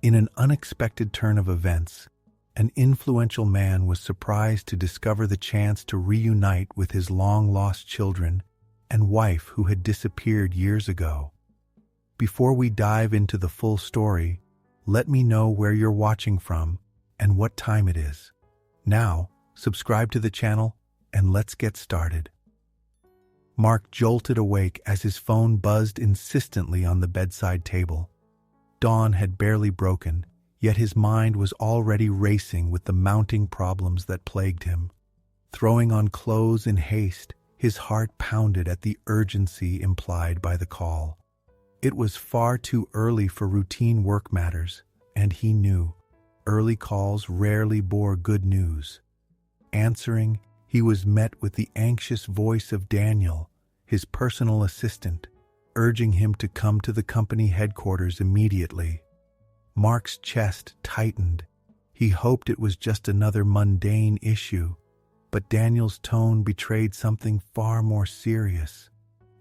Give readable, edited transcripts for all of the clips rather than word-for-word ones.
In an unexpected turn of events, an influential man was surprised to discover the chance to reunite with his long-lost children and wife who had disappeared years ago. Before we dive into the full story, let me know where you're watching from and what time it is. Now, subscribe to the channel and let's get started. Mark jolted awake as his phone buzzed insistently on the bedside table. Dawn had barely broken, yet his mind was already racing with the mounting problems that plagued him. Throwing on clothes in haste, his heart pounded at the urgency implied by the call. It was far too early for routine work matters, and he knew early calls rarely bore good news. Answering, he was met with the anxious voice of Daniel, his personal assistant, urging him to come to the company headquarters immediately. Mark's chest tightened. He hoped it was just another mundane issue, but Daniel's tone betrayed something far more serious.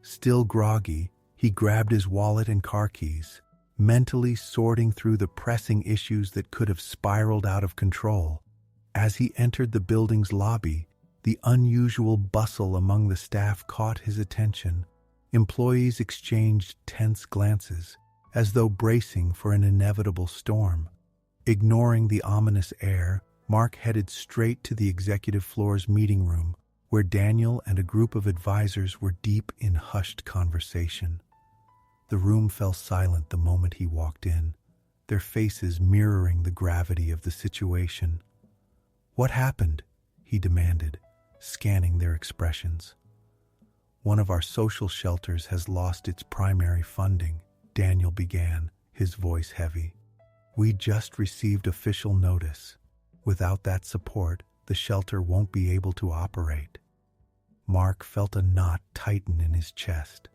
Still groggy, he grabbed his wallet and car keys, mentally sorting through the pressing issues that could have spiraled out of control. As he entered the building's lobby, the unusual bustle among the staff caught his attention. Employees exchanged tense glances, as though bracing for an inevitable storm. Ignoring the ominous air, Mark headed straight to the executive floor's meeting room, where Daniel and a group of advisors were deep in hushed conversation. The room fell silent the moment he walked in, their faces mirroring the gravity of the situation. "What happened?" he demanded, scanning their expressions. "One of our social shelters has lost its primary funding," Daniel began, his voice heavy. "We just received official notice. Without that support, the shelter won't be able to operate." Mark felt a knot tighten in his chest.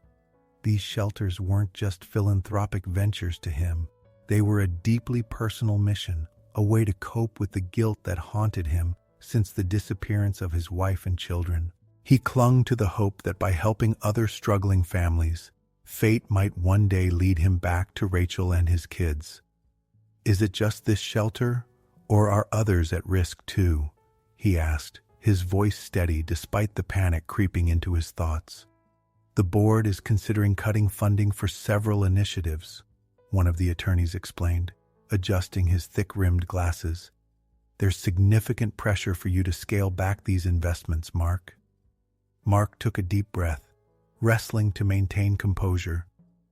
These shelters weren't just philanthropic ventures to him. They were a deeply personal mission, a way to cope with the guilt that haunted him since the disappearance of his wife and children. He clung to the hope that by helping other struggling families, fate might one day lead him back to Rachel and his kids. "Is it just this shelter, or are others at risk too?" he asked, his voice steady despite the panic creeping into his thoughts. "The board is considering cutting funding for several initiatives," one of the attorneys explained, adjusting his thick-rimmed glasses. "There's significant pressure for you to scale back these investments, Mark." Mark took a deep breath, wrestling to maintain composure.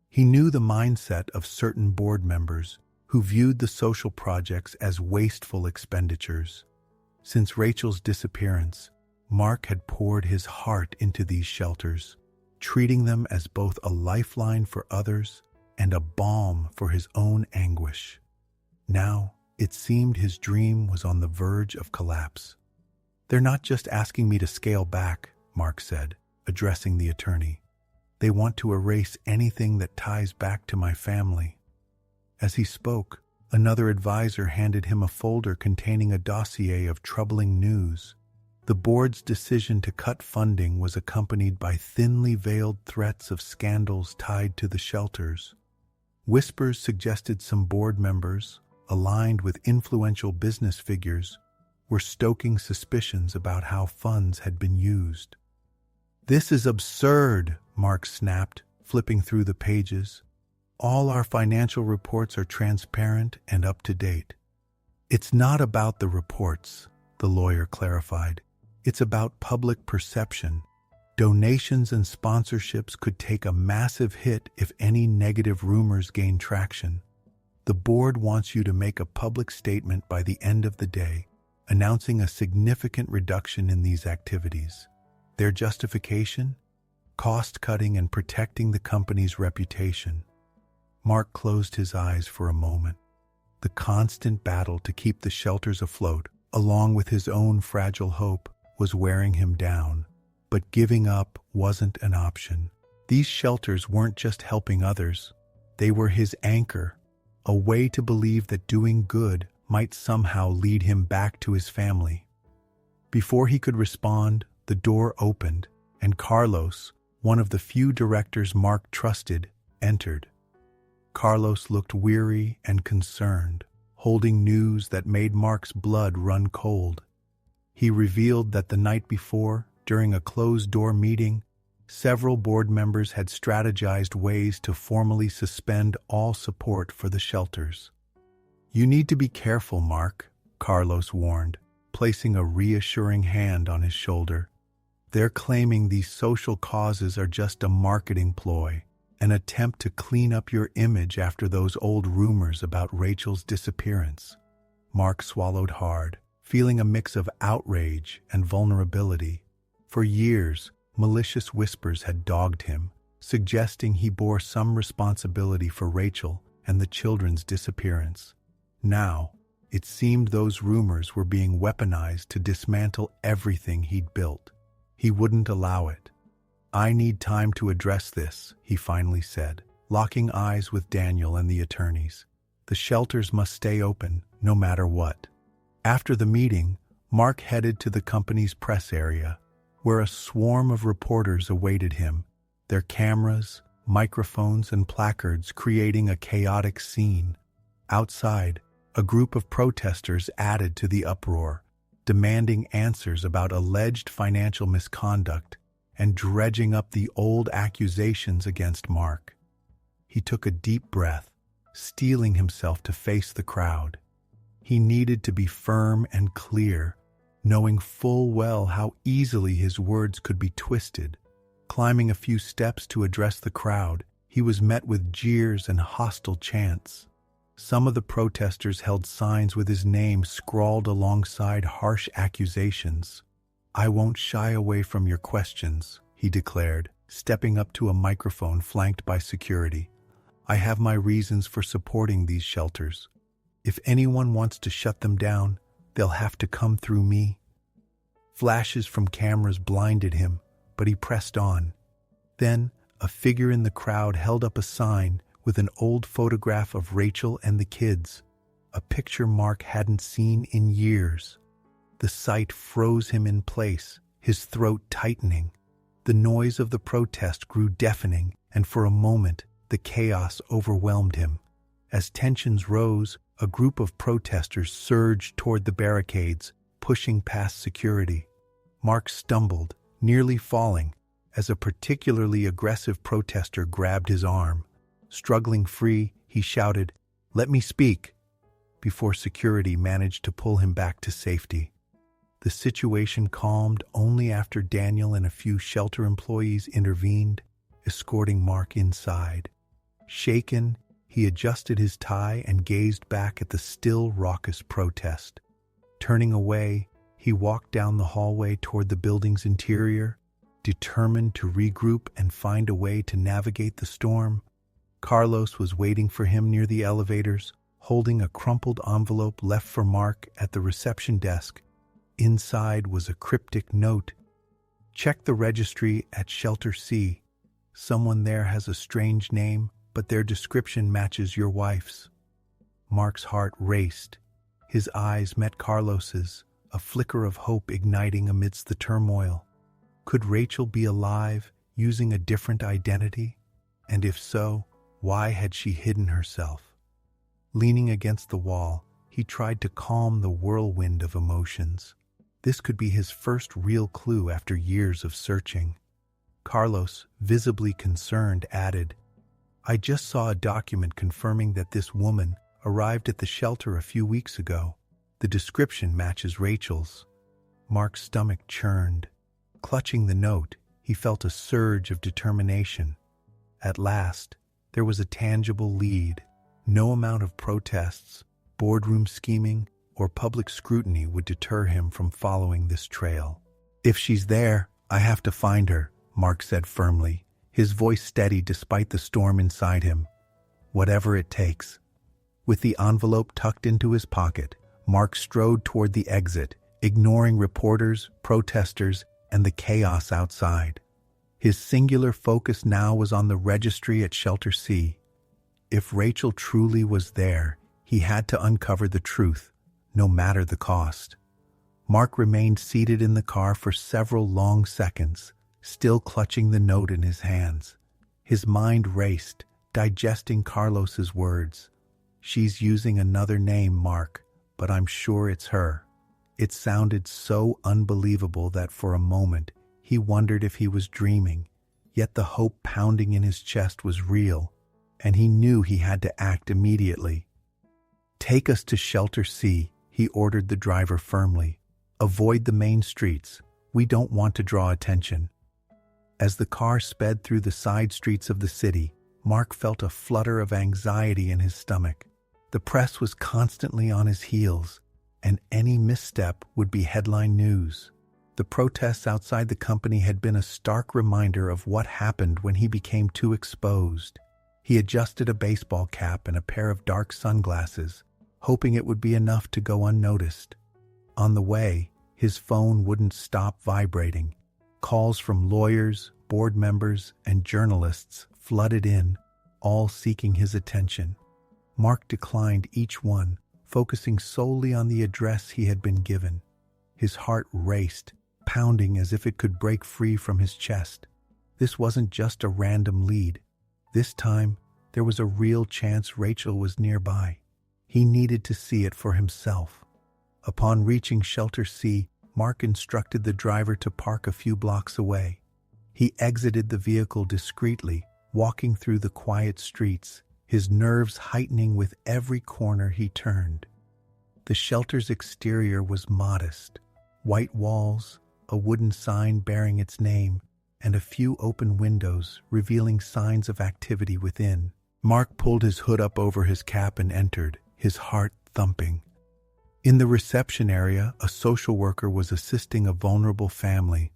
He knew the mindset of certain board members who viewed the social projects as wasteful expenditures. Since Rachel's disappearance, Mark had poured his heart into these shelters, treating them as both a lifeline for others and a balm for his own anguish. Now, it seemed his dream was on the verge of collapse. "They're not just asking me to scale back," Mark said, addressing the attorney. "They want to erase anything that ties back to my family." As he spoke, another advisor handed him a folder containing a dossier of troubling news. The board's decision to cut funding was accompanied by thinly veiled threats of scandals tied to the shelters. Whispers suggested some board members, aligned with influential business figures, were stoking suspicions about how funds had been used. "This is absurd," Mark snapped, flipping through the pages. "All our financial reports are transparent and up to date." "It's not about the reports," the lawyer clarified. "It's about public perception. Donations and sponsorships could take a massive hit if any negative rumors gain traction. The board wants you to make a public statement by the end of the day, announcing a significant reduction in these activities. Their justification? Cost-cutting and protecting the company's reputation." Mark closed his eyes for a moment. The constant battle to keep the shelters afloat, along with his own fragile hope, was wearing him down. But giving up wasn't an option. These shelters weren't just helping others. They were his anchor, a way to believe that doing good might somehow lead him back to his family. Before he could respond, the door opened, and Carlos, one of the few directors Mark trusted, entered. Carlos looked weary and concerned, holding news that made Mark's blood run cold. He revealed that the night before, during a closed-door meeting, several board members had strategized ways to formally suspend all support for the shelters. "You need to be careful, Mark," Carlos warned, placing a reassuring hand on his shoulder. "They're claiming these social causes are just a marketing ploy, an attempt to clean up your image after those old rumors about Rachel's disappearance." Mark swallowed hard, feeling a mix of outrage and vulnerability. For years, malicious whispers had dogged him, suggesting he bore some responsibility for Rachel and the children's disappearance. Now, it seemed those rumors were being weaponized to dismantle everything he'd built. He wouldn't allow it. "I need time to address this," he finally said, locking eyes with Daniel and the attorneys. "The shelters must stay open, no matter what." After the meeting, Mark headed to the company's press area, where a swarm of reporters awaited him, their cameras, microphones, and placards creating a chaotic scene. Outside, a group of protesters added to the uproar, demanding answers about alleged financial misconduct and dredging up the old accusations against Mark. He took a deep breath, steeling himself to face the crowd. He needed to be firm and clear, knowing full well how easily his words could be twisted. Climbing a few steps to address the crowd, he was met with jeers and hostile chants. Some of the protesters held signs with his name scrawled alongside harsh accusations. "I won't shy away from your questions," he declared, stepping up to a microphone flanked by security. "I have my reasons for supporting these shelters. If anyone wants to shut them down, they'll have to come through me." Flashes from cameras blinded him, but he pressed on. Then, a figure in the crowd held up a sign with an old photograph of Rachel and the kids, a picture Mark hadn't seen in years. The sight froze him in place, his throat tightening. The noise of the protest grew deafening, and for a moment, the chaos overwhelmed him. As tensions rose, a group of protesters surged toward the barricades, pushing past security. Mark stumbled, nearly falling, as a particularly aggressive protester grabbed his arm. Struggling free, he shouted, "Let me speak," before security managed to pull him back to safety. The situation calmed only after Daniel and a few shelter employees intervened, escorting Mark inside. Shaken, he adjusted his tie and gazed back at the still raucous protest. Turning away, he walked down the hallway toward the building's interior, determined to regroup and find a way to navigate the storm. Carlos was waiting for him near the elevators, holding a crumpled envelope left for Mark at the reception desk. Inside was a cryptic note. "Check the registry at Shelter C. Someone there has a strange name, but their description matches your wife's." Mark's heart raced. His eyes met Carlos's, a flicker of hope igniting amidst the turmoil. Could Rachel be alive, using a different identity? And if so, why had she hidden herself? Leaning against the wall, he tried to calm the whirlwind of emotions. This could be his first real clue after years of searching. Carlos, visibly concerned, added, "I just saw a document confirming that this woman arrived at the shelter a few weeks ago. The description matches Rachel's." Mark's stomach churned. Clutching the note, he felt a surge of determination. At last, there was a tangible lead. No amount of protests, boardroom scheming, or public scrutiny would deter him from following this trail. "If she's there, I have to find her," Mark said firmly, his voice steady despite the storm inside him. "Whatever it takes." With the envelope tucked into his pocket, Mark strode toward the exit, ignoring reporters, protesters, and the chaos outside. His singular focus now was on the registry at Shelter C. If Rachel truly was there, he had to uncover the truth, no matter the cost. Mark remained seated in the car for several long seconds, still clutching the note in his hands. His mind raced, digesting Carlos's words. "She's using another name, Mark, but I'm sure it's her." It sounded so unbelievable that for a moment he wondered if he was dreaming, yet the hope pounding in his chest was real, and he knew he had to act immediately. "Take us to Shelter C," he ordered the driver firmly. "Avoid the main streets. We don't want to draw attention." As the car sped through the side streets of the city, Mark felt a flutter of anxiety in his stomach. The press was constantly on his heels, and any misstep would be headline news. The protests outside the company had been a stark reminder of what happened when he became too exposed. He adjusted a baseball cap and a pair of dark sunglasses, hoping it would be enough to go unnoticed. On the way, his phone wouldn't stop vibrating. Calls from lawyers, board members, and journalists flooded in, all seeking his attention. Mark declined each one, focusing solely on the address he had been given. His heart raced, pounding as if it could break free from his chest. This wasn't just a random lead. This time, there was a real chance Rachel was nearby. He needed to see it for himself. Upon reaching Shelter C, Mark instructed the driver to park a few blocks away. He exited the vehicle discreetly, walking through the quiet streets, his nerves heightening with every corner he turned. The shelter's exterior was modest. White walls, a wooden sign bearing its name, and a few open windows revealing signs of activity within. Mark pulled his hood up over his cap and entered, his heart thumping. In the reception area, a social worker was assisting a vulnerable family.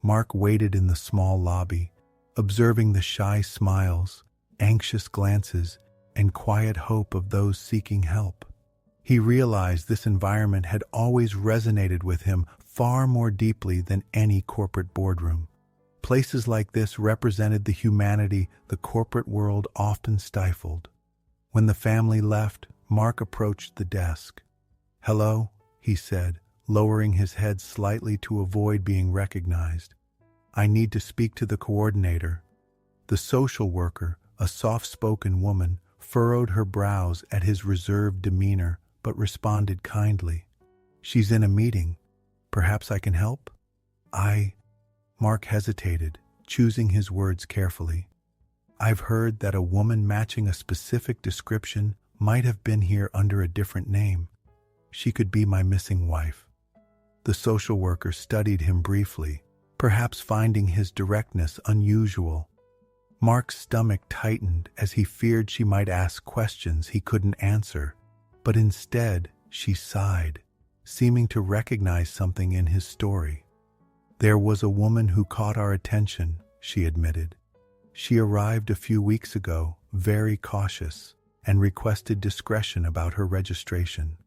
Mark waited in the small lobby, observing the shy smiles, anxious glances, and quiet hope of those seeking help. He realized this environment had always resonated with him far more deeply than any corporate boardroom. Places like this represented the humanity the corporate world often stifled. When the family left, Mark approached the desk. "Hello," he said, lowering his head slightly to avoid being recognized. "I need to speak to the coordinator." The social worker, a soft-spoken woman, furrowed her brows at his reserved demeanor, but responded kindly. "She's in a meeting. Perhaps I can help?" Mark hesitated, choosing his words carefully. "I've heard that a woman matching a specific description might have been here under a different name. She could be my missing wife." The social worker studied him briefly, perhaps finding his directness unusual. Mark's stomach tightened as he feared she might ask questions he couldn't answer, but instead she sighed, seeming to recognize something in his story. "There was a woman who caught our attention," she admitted. "She arrived a few weeks ago, very cautious, and requested discretion about her registration."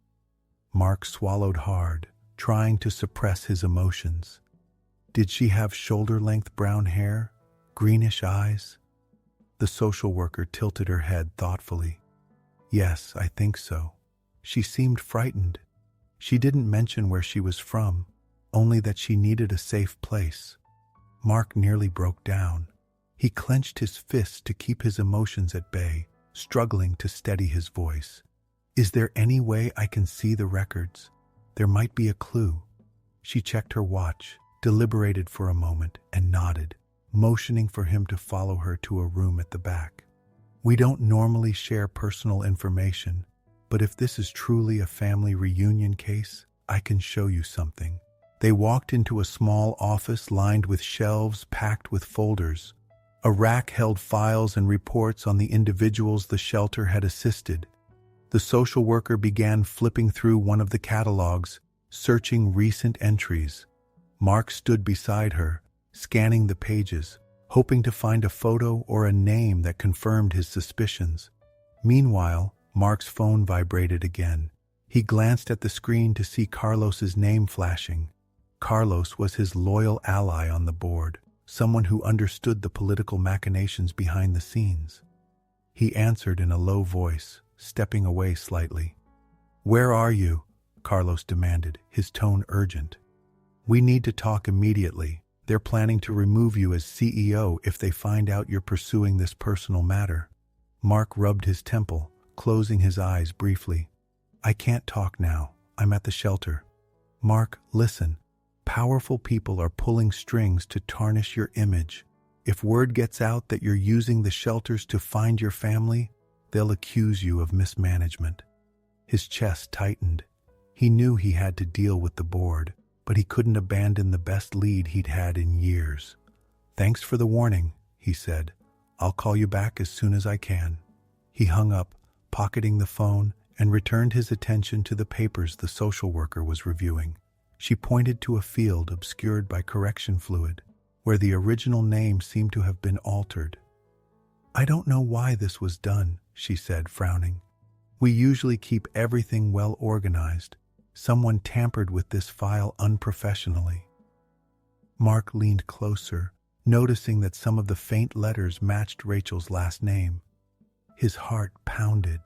Mark swallowed hard, trying to suppress his emotions. "Did she have shoulder-length brown hair, greenish eyes?" The social worker tilted her head thoughtfully. "Yes, I think so. She seemed frightened. She didn't mention where she was from, only that she needed a safe place." Mark nearly broke down. He clenched his fists to keep his emotions at bay, struggling to steady his voice. "Is there any way I can see the records? There might be a clue." She checked her watch, deliberated for a moment, and nodded, motioning for him to follow her to a room at the back. "We don't normally share personal information, but if this is truly a family reunion case, I can show you something." They walked into a small office lined with shelves packed with folders. A rack held files and reports on the individuals the shelter had assisted. The social worker began flipping through one of the catalogs, searching recent entries. Mark stood beside her, scanning the pages, hoping to find a photo or a name that confirmed his suspicions. Meanwhile, Mark's phone vibrated again. He glanced at the screen to see Carlos's name flashing. Carlos was his loyal ally on the board, someone who understood the political machinations behind the scenes. He answered in a low voice, stepping away slightly. "Where are you?" Carlos demanded, his tone urgent. "We need to talk immediately. They're planning to remove you as CEO if they find out you're pursuing this personal matter." Mark rubbed his temple, closing his eyes briefly. I can't talk now. I'm at the shelter. Mark, listen. Powerful people are pulling strings to tarnish your image. If word gets out that you're using the shelters to find your family, they'll accuse you of mismanagement. His chest tightened. He knew he had to deal with the board, but he couldn't abandon the best lead he'd had in years. Thanks for the warning, he said. I'll call you back as soon as I can. He hung up, pocketing the phone, and returned his attention to the papers the social worker was reviewing. She pointed to a field obscured by correction fluid, where the original name seemed to have been altered. I don't know why this was done, she said, frowning. We usually keep everything well organized. Someone tampered with this file unprofessionally. Mark leaned closer, noticing that some of the faint letters matched Rachel's last name. His heart pounded.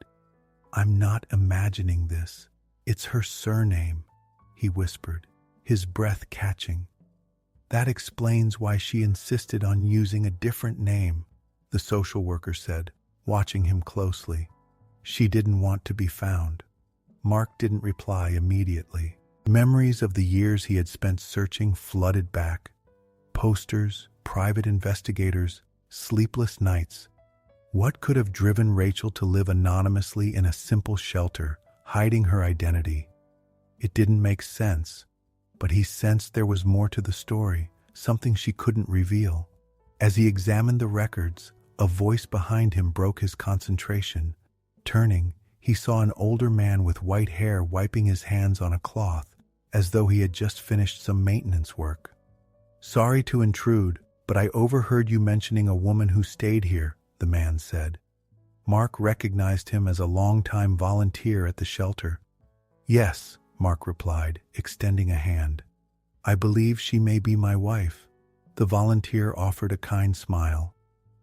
I'm not imagining this. It's her surname, he whispered, his breath catching. That explains why she insisted on using a different name, the social worker said, watching him closely. She didn't want to be found. Mark didn't reply immediately. Memories of the years he had spent searching flooded back. Posters, private investigators, sleepless nights. What could have driven Rachel to live anonymously in a simple shelter, hiding her identity? It didn't make sense, but he sensed there was more to the story, something she couldn't reveal. As he examined the records, a voice behind him broke his concentration. Turning, he saw an older man with white hair wiping his hands on a cloth, as though he had just finished some maintenance work. Sorry to intrude, but I overheard you mentioning a woman who stayed here, the man said. Mark recognized him as a longtime volunteer at the shelter. Yes, Mark replied, extending a hand. I believe she may be my wife. The volunteer offered a kind smile.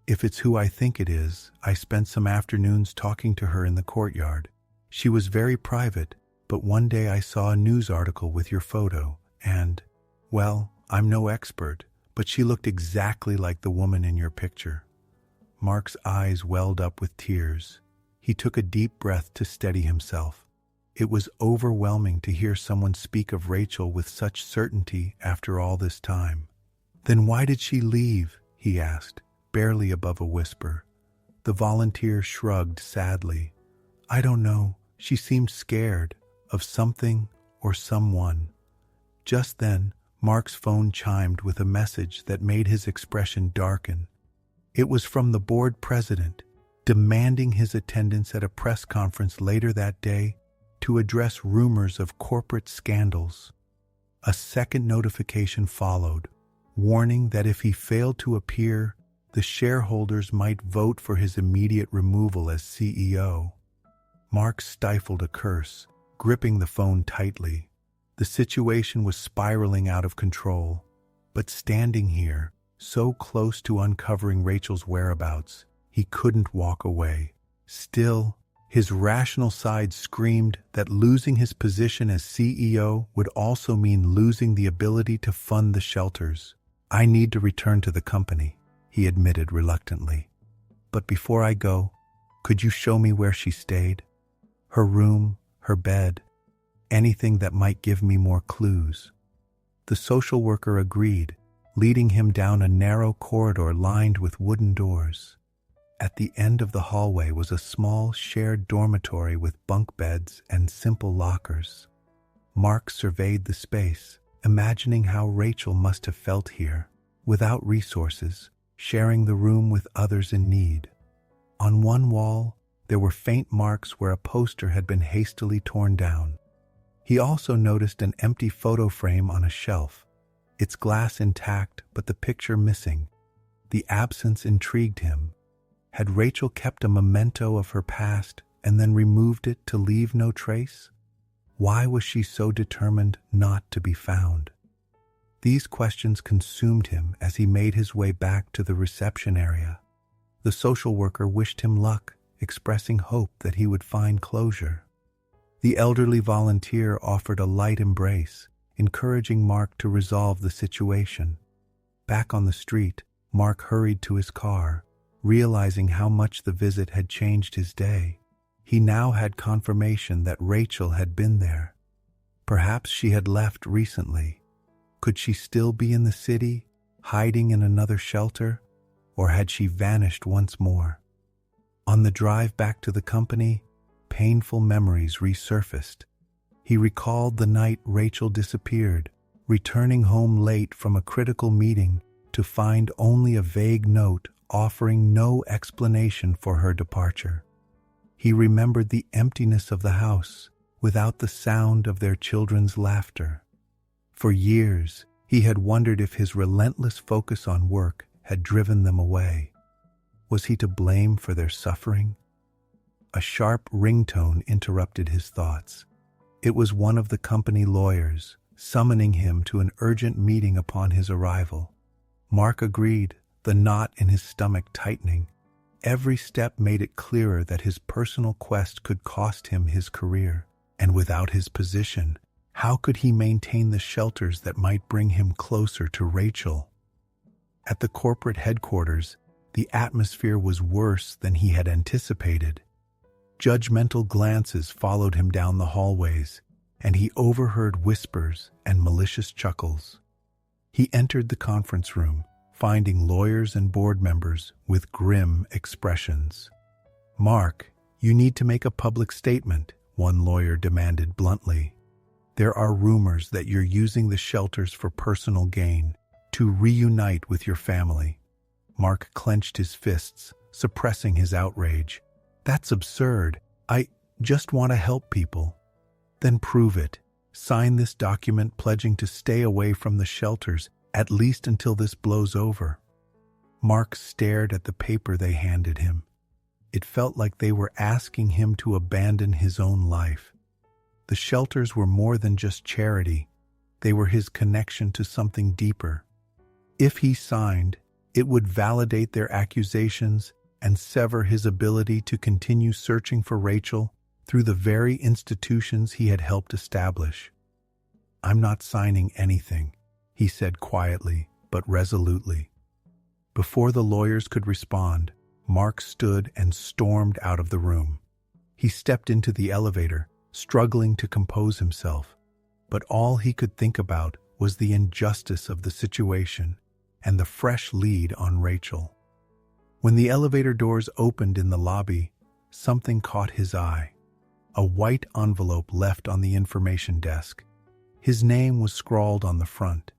If it's who I think it is, I spent some afternoons talking to her in the courtyard. She was very private, but one day I saw a news article with your photo, and, well, I'm no expert, but she looked exactly like the woman in your picture. Mark's eyes welled up with tears. He took a deep breath to steady himself. It was overwhelming to hear someone speak of Rachel with such certainty after all this time. Then why did she leave? He asked, barely above a whisper. The volunteer shrugged sadly. I don't know. She seemed scared of something or someone. Just then, Mark's phone chimed with a message that made his expression darken. It was from the board president, demanding his attendance at a press conference later that day to address rumors of corporate scandals. A second notification followed, warning that if he failed to appear, the shareholders might vote for his immediate removal as CEO. Mark stifled a curse, gripping the phone tightly. The situation was spiraling out of control, but standing here, so close to uncovering Rachel's whereabouts, he couldn't walk away. Still, his rational side screamed that losing his position as CEO would also mean losing the ability to fund the shelters. I need to return to the company, he admitted reluctantly. But before I go, could you show me where she stayed? Her room, her bed, anything that might give me more clues. The social worker agreed, leading him down a narrow corridor lined with wooden doors. At the end of the hallway was a small shared dormitory with bunk beds and simple lockers. Mark surveyed the space, imagining how Rachel must have felt here, without resources, sharing the room with others in need. On one wall, there were faint marks where a poster had been hastily torn down. He also noticed an empty photo frame on a shelf, its glass intact but the picture missing. The absence intrigued him. Had Rachel kept a memento of her past and then removed it to leave no trace? Why was she so determined not to be found? These questions consumed him as he made his way back to the reception area. The social worker wished him luck, expressing hope that he would find closure. The elderly volunteer offered a light embrace, encouraging Mark to resolve the situation. Back on the street, Mark hurried to his car, realizing how much the visit had changed his day. He now had confirmation that Rachel had been there. Perhaps she had left recently. Could she still be in the city, hiding in another shelter, or had she vanished once more? On the drive back to the company, painful memories resurfaced. He recalled the night Rachel disappeared, returning home late from a critical meeting to find only a vague note offering no explanation for her departure. He remembered the emptiness of the house, without the sound of their children's laughter. For years, he had wondered if his relentless focus on work had driven them away. Was he to blame for their suffering? A sharp ringtone interrupted his thoughts. It was one of the company lawyers, summoning him to an urgent meeting upon his arrival. Mark agreed, the knot in his stomach tightening. Every step made it clearer that his personal quest could cost him his career, and without his position, how could he maintain the shelters that might bring him closer to Rachel? At the corporate headquarters, the atmosphere was worse than he had anticipated. Judgmental glances followed him down the hallways, and he overheard whispers and malicious chuckles. He entered the conference room, finding lawyers and board members with grim expressions. "Mark, you need to make a public statement," one lawyer demanded bluntly. "There are rumors that you're using the shelters for personal gain, to reunite with your family." Mark clenched his fists, suppressing his outrage. "That's absurd. I just want to help people." "Then prove it. Sign this document pledging to stay away from the shelters, at least until this blows over." Mark stared at the paper they handed him. It felt like they were asking him to abandon his own life. The shelters were more than just charity. They were his connection to something deeper. If he signed, it would validate their accusations and sever his ability to continue searching for Rachel through the very institutions he had helped establish. "I'm not signing anything," he said quietly but resolutely. Before the lawyers could respond, Mark stood and stormed out of the room. He stepped into the elevator, struggling to compose himself, but all he could think about was the injustice of the situation and the fresh lead on Rachel. When the elevator doors opened in the lobby, something caught his eye. A white envelope left on the information desk. His name was scrawled on the front.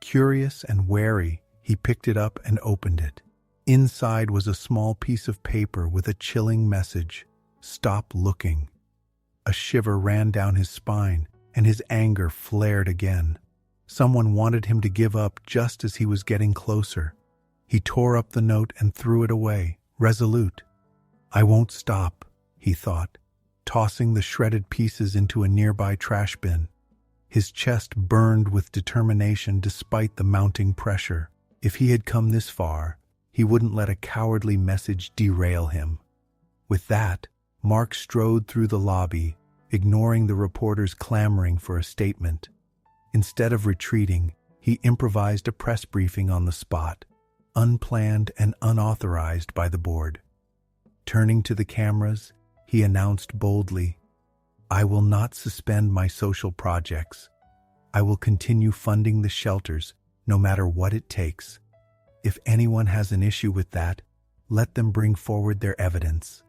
Curious and wary, he picked it up and opened it. Inside was a small piece of paper with a chilling message: "Stop looking." A shiver ran down his spine, and his anger flared again. Someone wanted him to give up just as he was getting closer. He tore up the note and threw it away, resolute. "I won't stop," he thought, tossing the shredded pieces into a nearby trash bin. His chest burned with determination despite the mounting pressure. If he had come this far, he wouldn't let a cowardly message derail him. With that, Mark strode through the lobby, ignoring the reporters clamoring for a statement. Instead of retreating, he improvised a press briefing on the spot, unplanned and unauthorized by the board. Turning to the cameras, he announced boldly, "I will not suspend my social projects. I will continue funding the shelters, no matter what it takes. If anyone has an issue with that, let them bring forward their evidence."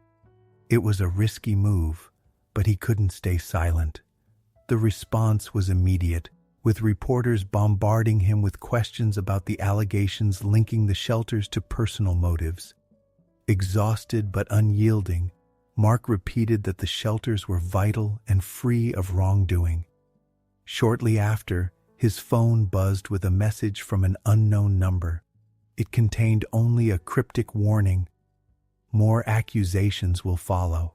It was a risky move, but he couldn't stay silent. The response was immediate, with reporters bombarding him with questions about the allegations linking the shelters to personal motives. Exhausted but unyielding, Mark repeated that the shelters were vital and free of wrongdoing. Shortly after, his phone buzzed with a message from an unknown number. It contained only a cryptic warning: "More accusations will follow."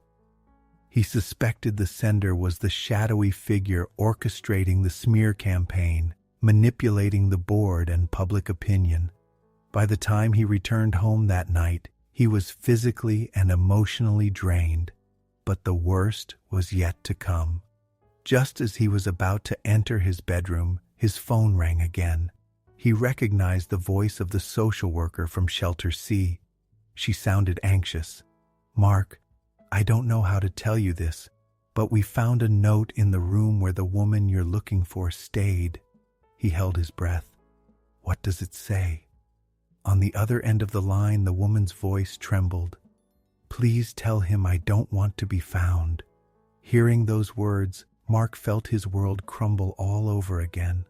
He suspected the sender was the shadowy figure orchestrating the smear campaign, manipulating the board and public opinion. By the time he returned home that night, he was physically and emotionally drained, but the worst was yet to come. Just as he was about to enter his bedroom, his phone rang again. He recognized the voice of the social worker from Shelter C. She sounded anxious. "Mark, I don't know how to tell you this, but we found a note in the room where the woman you're looking for stayed." He held his breath. "What does it say?" On the other end of the line, the woman's voice trembled. "Please tell him I don't want to be found." Hearing those words, Mark felt his world crumble all over again.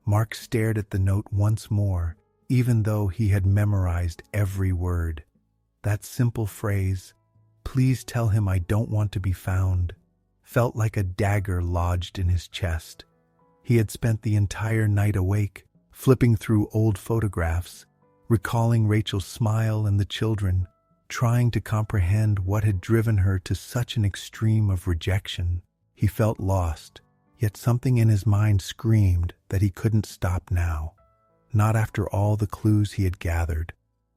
Mark stared at the note once more, even though he had memorized every word. That simple phrase, "Please tell him I don't want to be found," felt like a dagger lodged in his chest. He had spent the entire night awake, flipping through old photographs, recalling Rachel's smile and the children, trying to comprehend what had driven her to such an extreme of rejection. He felt lost, yet something in his mind screamed that he couldn't stop now. Not after all the clues he had gathered.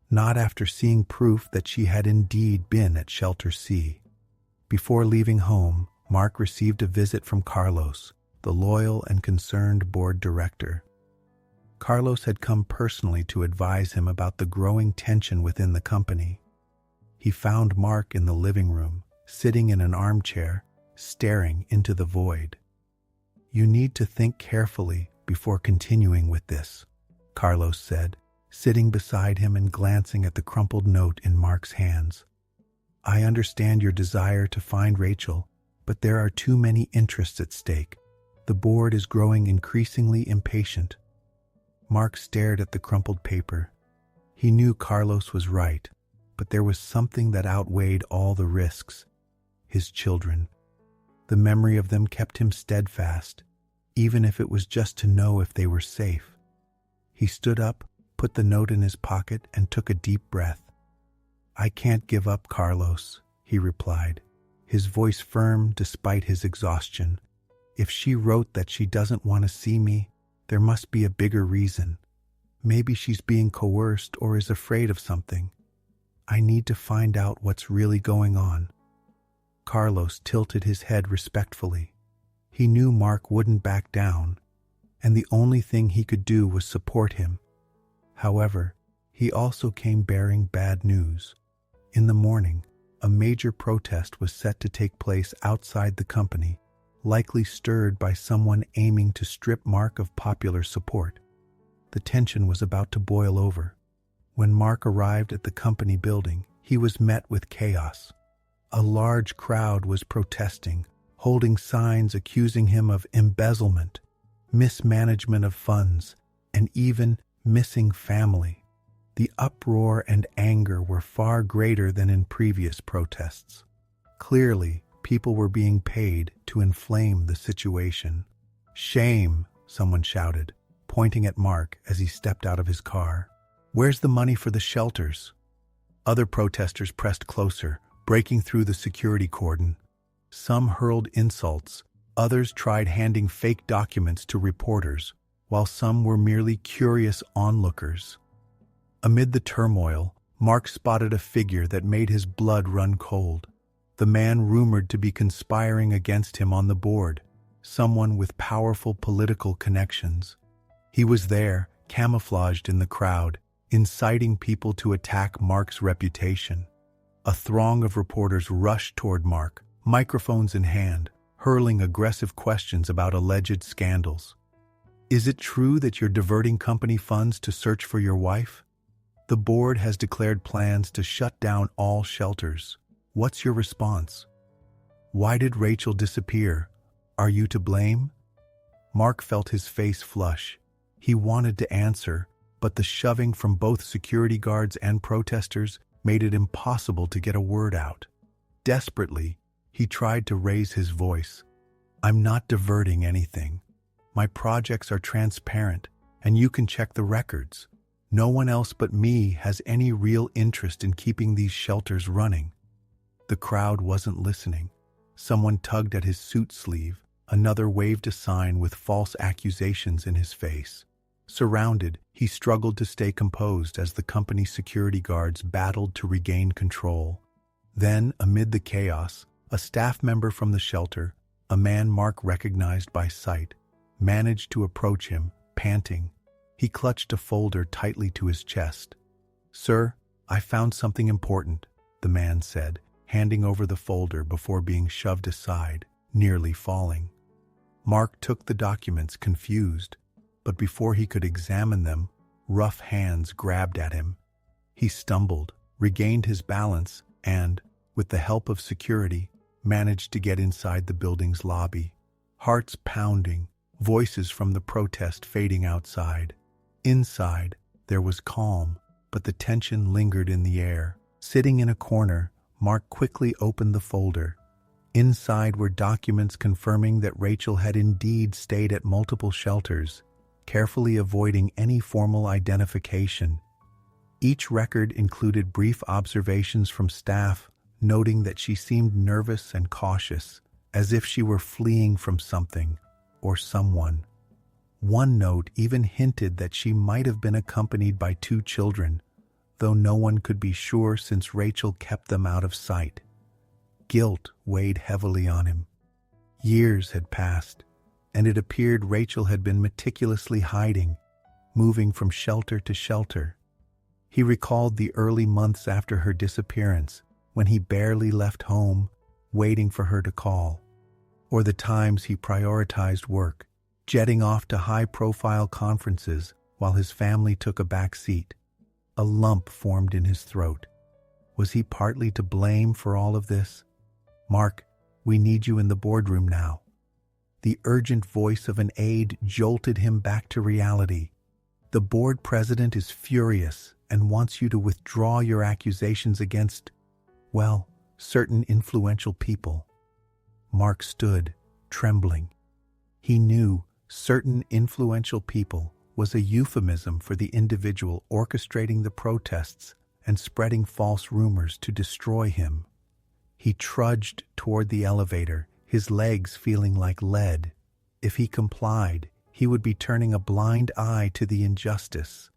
Not after seeing proof that she had indeed been at Shelter C. Before leaving home, Mark received a visit from Carlos, the loyal and concerned board director. Carlos had come personally to advise him about the growing tension within the company. He found Mark in the living room, sitting in an armchair, staring into the void. "You need to think carefully before continuing with this," Carlos said, sitting beside him and glancing at the crumpled note in Mark's hands. "I understand your desire to find Rachel, but there are too many interests at stake. The board is growing increasingly impatient." Mark stared at the crumpled paper. He knew Carlos was right, but there was something that outweighed all the risks. His children. The memory of them kept him steadfast, even if it was just to know if they were safe. He stood up, put the note in his pocket, and took a deep breath. "I can't give up, Carlos," he replied, his voice firm despite his exhaustion. "If she wrote that she doesn't want to see me, there must be a bigger reason. Maybe she's being coerced or is afraid of something. I need to find out what's really going on." Carlos tilted his head respectfully. He knew Mark wouldn't back down, and the only thing he could do was support him. However, he also came bearing bad news. In the morning, a major protest was set to take place outside the company, likely stirred by someone aiming to strip Mark of popular support. The tension was about to boil over. When Mark arrived at the company building, he was met with chaos. A large crowd was protesting, holding signs accusing him of embezzlement, mismanagement of funds, and even missing family. The uproar and anger were far greater than in previous protests. Clearly, people were being paid to inflame the situation. "Shame," someone shouted, pointing at Mark as he stepped out of his car. "Where's the money for the shelters?" Other protesters pressed closer, breaking through the security cordon. Some hurled insults, others tried handing fake documents to reporters, while some were merely curious onlookers. Amid the turmoil, Mark spotted a figure that made his blood run cold. The man rumored to be conspiring against him on the board, someone with powerful political connections. He was there, camouflaged in the crowd, inciting people to attack Mark's reputation. A throng of reporters rushed toward Mark, microphones in hand, hurling aggressive questions about alleged scandals. "Is it true that you're diverting company funds to search for your wife? The board has declared plans to shut down all shelters. What's your response? Why did Rachel disappear? Are you to blame?" Mark felt his face flush. He wanted to answer, but the shoving from both security guards and protesters made it impossible to get a word out. Desperately, he tried to raise his voice. "I'm not diverting anything. My projects are transparent, and you can check the records. No one else but me has any real interest in keeping these shelters running." The crowd wasn't listening. Someone tugged at his suit sleeve, another waved a sign with false accusations in his face. Surrounded, he struggled to stay composed as the company's security guards battled to regain control. Then, amid the chaos, a staff member from the shelter, a man Mark recognized by sight, managed to approach him, panting. He clutched a folder tightly to his chest. "Sir, "I found something important," the man said, handing over the folder before being shoved aside, nearly falling. Mark took the documents, confused, but before he could examine them, rough hands grabbed at him. He stumbled, regained his balance, and, with the help of security, managed to get inside the building's lobby. Hearts pounding, voices from the protest fading outside. Inside, there was calm, but the tension lingered in the air. Sitting in a corner, Mark quickly opened the folder. Inside were documents confirming that Rachel had indeed stayed at multiple shelters, carefully avoiding any formal identification. Each record included brief observations from staff, noting that she seemed nervous and cautious, as if she were fleeing from something or someone. One note even hinted that she might have been accompanied by 2 children, though no one could be sure since Rachel kept them out of sight. Guilt weighed heavily on him. Years had passed, and it appeared Rachel had been meticulously hiding, moving from shelter to shelter. He recalled the early months after her disappearance, when he barely left home, waiting for her to call, or the times he prioritized work, jetting off to high-profile conferences while his family took a back seat. A lump formed in his throat. Was he partly to blame for all of this? "Mark, we need you in the boardroom now." The urgent voice of an aide jolted him back to reality. "The board president is furious and wants you to withdraw your accusations against, well, certain influential people." Mark stood, trembling. He knew certain influential people was a euphemism for the individual orchestrating the protests and spreading false rumors to destroy him. He trudged toward the elevator, his legs feeling like lead. If he complied, he would be turning a blind eye to the injustice.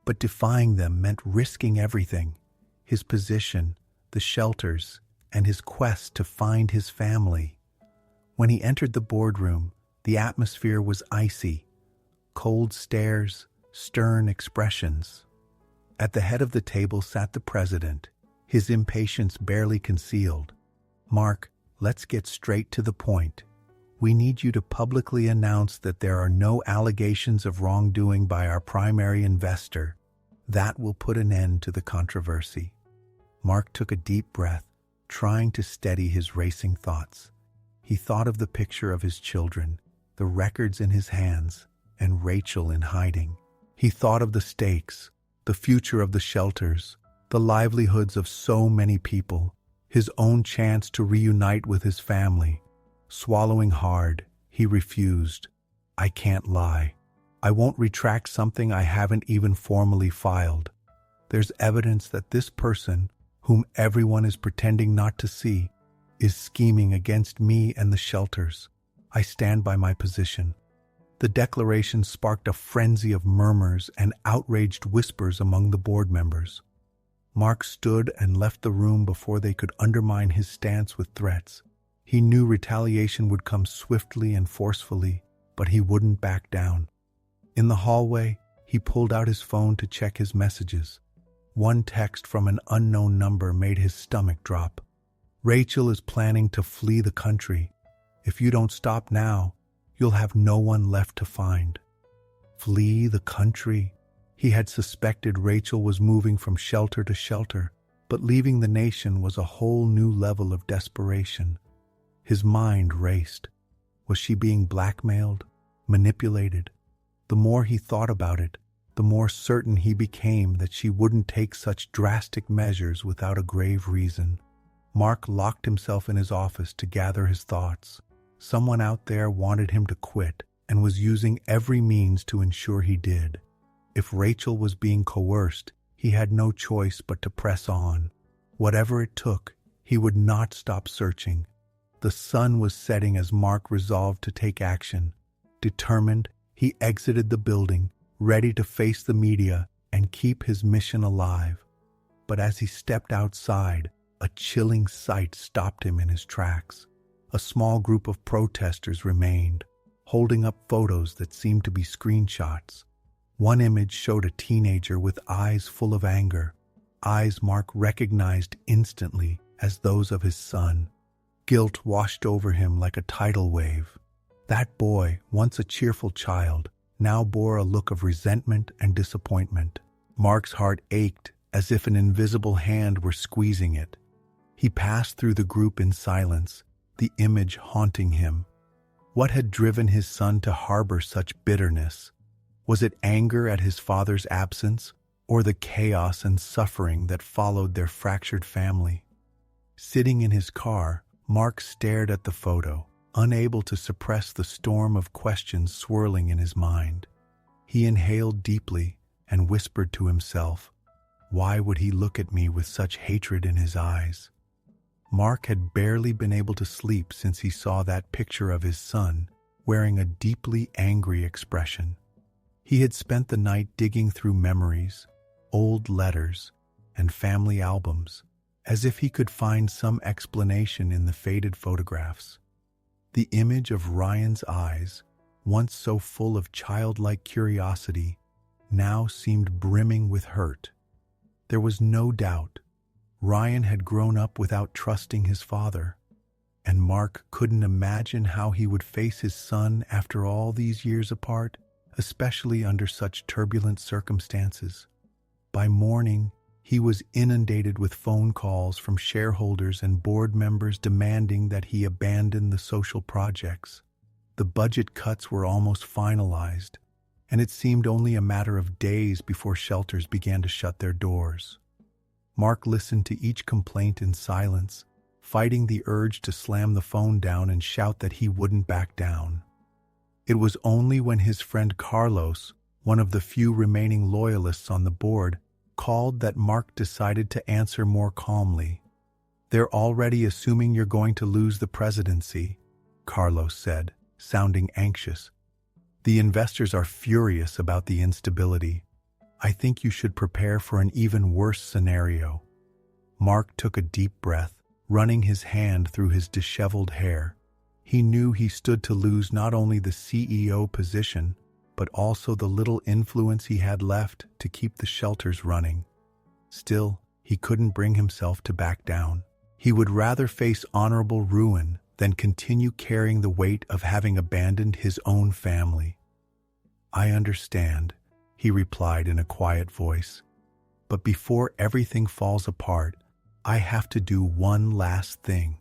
But defying them meant risking everything: his position, the shelters, and his quest to find his family. When he entered the boardroom, the atmosphere was icy. Cold stares, stern expressions. At the head of the table sat the president, his impatience barely concealed. "Mark, let's get straight to the point. We need you to publicly announce that there are no allegations of wrongdoing by our primary investor. That will put an end to the controversy." Mark took a deep breath, trying to steady his racing thoughts. He thought of the picture of his children, the records in his hands, and Rachel in hiding. He thought of the stakes, the future of the shelters, the livelihoods of so many people, his own chance to reunite with his family. Swallowing hard, he refused. "I can't lie. I won't retract something I haven't even formally filed. There's evidence that this person, whom everyone is pretending not to see, is scheming against me and the shelters. I stand by my position." The declaration sparked a frenzy of murmurs and outraged whispers among the board members. Mark stood and left the room before they could undermine his stance with threats. He knew retaliation would come swiftly and forcefully, but he wouldn't back down. In the hallway, he pulled out his phone to check his messages. One text from an unknown number made his stomach drop. "Rachel is planning to flee the country. If you don't stop now, you'll have no one left to find." Flee the country? He had suspected Rachel was moving from shelter to shelter, but leaving the nation was a whole new level of desperation. His mind raced. Was she being blackmailed, manipulated? The more he thought about it, the more certain he became that she wouldn't take such drastic measures without a grave reason. Mark locked himself in his office to gather his thoughts. Someone out there wanted him to quit and was using every means to ensure he did. If Rachel was being coerced, he had no choice but to press on. Whatever it took, he would not stop searching. The sun was setting as Mark resolved to take action. Determined, he exited the building, ready to face the media and keep his mission alive. But as he stepped outside, a chilling sight stopped him in his tracks. A small group of protesters remained, holding up photos that seemed to be screenshots. One image showed a teenager with eyes full of anger. eyes Mark recognized instantly as those of his son. Guilt washed over him like a tidal wave. That boy, once a cheerful child, now bore a look of resentment and disappointment. Mark's heart ached as if an invisible hand were squeezing it. He passed through the group in silence, the image haunting him. What had driven his son to harbor such bitterness? Was it anger at his father's absence, or the chaos and suffering that followed their fractured family? Sitting in his car, Mark stared at the photo, unable to suppress the storm of questions swirling in his mind. He inhaled deeply and whispered to himself, "Why would he look at me with such hatred in his eyes?" Mark had barely been able to sleep since he saw that picture of his son, wearing a deeply angry expression. He had spent the night digging through memories, old letters, and family albums, as if he could find some explanation in the faded photographs. The image of Ryan's eyes, once so full of childlike curiosity, now seemed brimming with hurt. There was no doubt Ryan had grown up without trusting his father, and Mark couldn't imagine how he would face his son after all these years apart, especially under such turbulent circumstances. By morning, he was inundated with phone calls from shareholders and board members demanding that he abandon the social projects. The budget cuts were almost finalized, and it seemed only a matter of days before shelters began to shut their doors. Mark listened to each complaint in silence, fighting the urge to slam the phone down and shout that he wouldn't back down. It was only when his friend Carlos, one of the few remaining loyalists on the board, called that Mark decided to answer more calmly. "They're already assuming you're going to lose the presidency," Carlos said, sounding anxious. "The investors are furious about the instability. I think you should prepare for an even worse scenario." Mark took a deep breath, running his hand through his disheveled hair. He knew he stood to lose not only the CEO position, but also the little influence he had left to keep the shelters running. Still, he couldn't bring himself to back down. He would rather face honorable ruin than continue carrying the weight of having abandoned his own family. "I understand," he replied in a quiet voice. "But before everything falls apart, I have to do one last thing."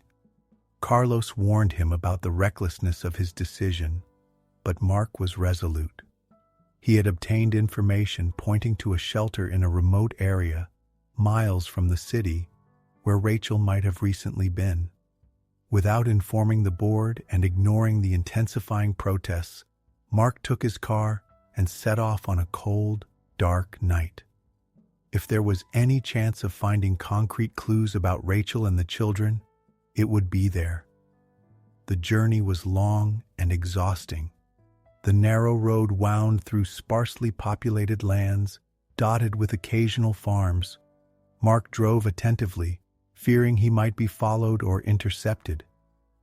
Carlos warned him about the recklessness of his decision, but Mark was resolute. He had obtained information pointing to a shelter in a remote area, miles from the city, where Rachel might have recently been. Without informing the board and ignoring the intensifying protests, Mark took his car and set off on a cold, dark night. If there was any chance of finding concrete clues about Rachel and the children, it would be there. The journey was long and exhausting. The narrow road wound through sparsely populated lands, dotted with occasional farms. Mark drove attentively, fearing he might be followed or intercepted.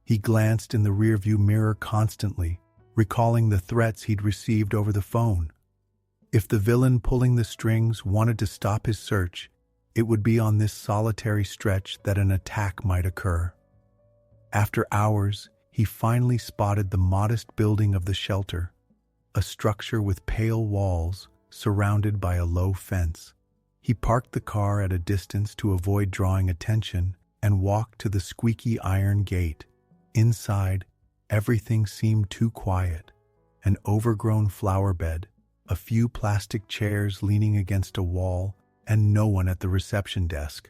He glanced in the rearview mirror constantly, recalling the threats he'd received over the phone. If the villain pulling the strings wanted to stop his search, it would be on this solitary stretch that an attack might occur. After hours, he finally spotted the modest building of the shelter, a structure with pale walls surrounded by a low fence. He parked the car at a distance to avoid drawing attention and walked to the squeaky iron gate. Inside, everything seemed too quiet. An overgrown flower bed, a few plastic chairs leaning against a wall, and no one at the reception desk.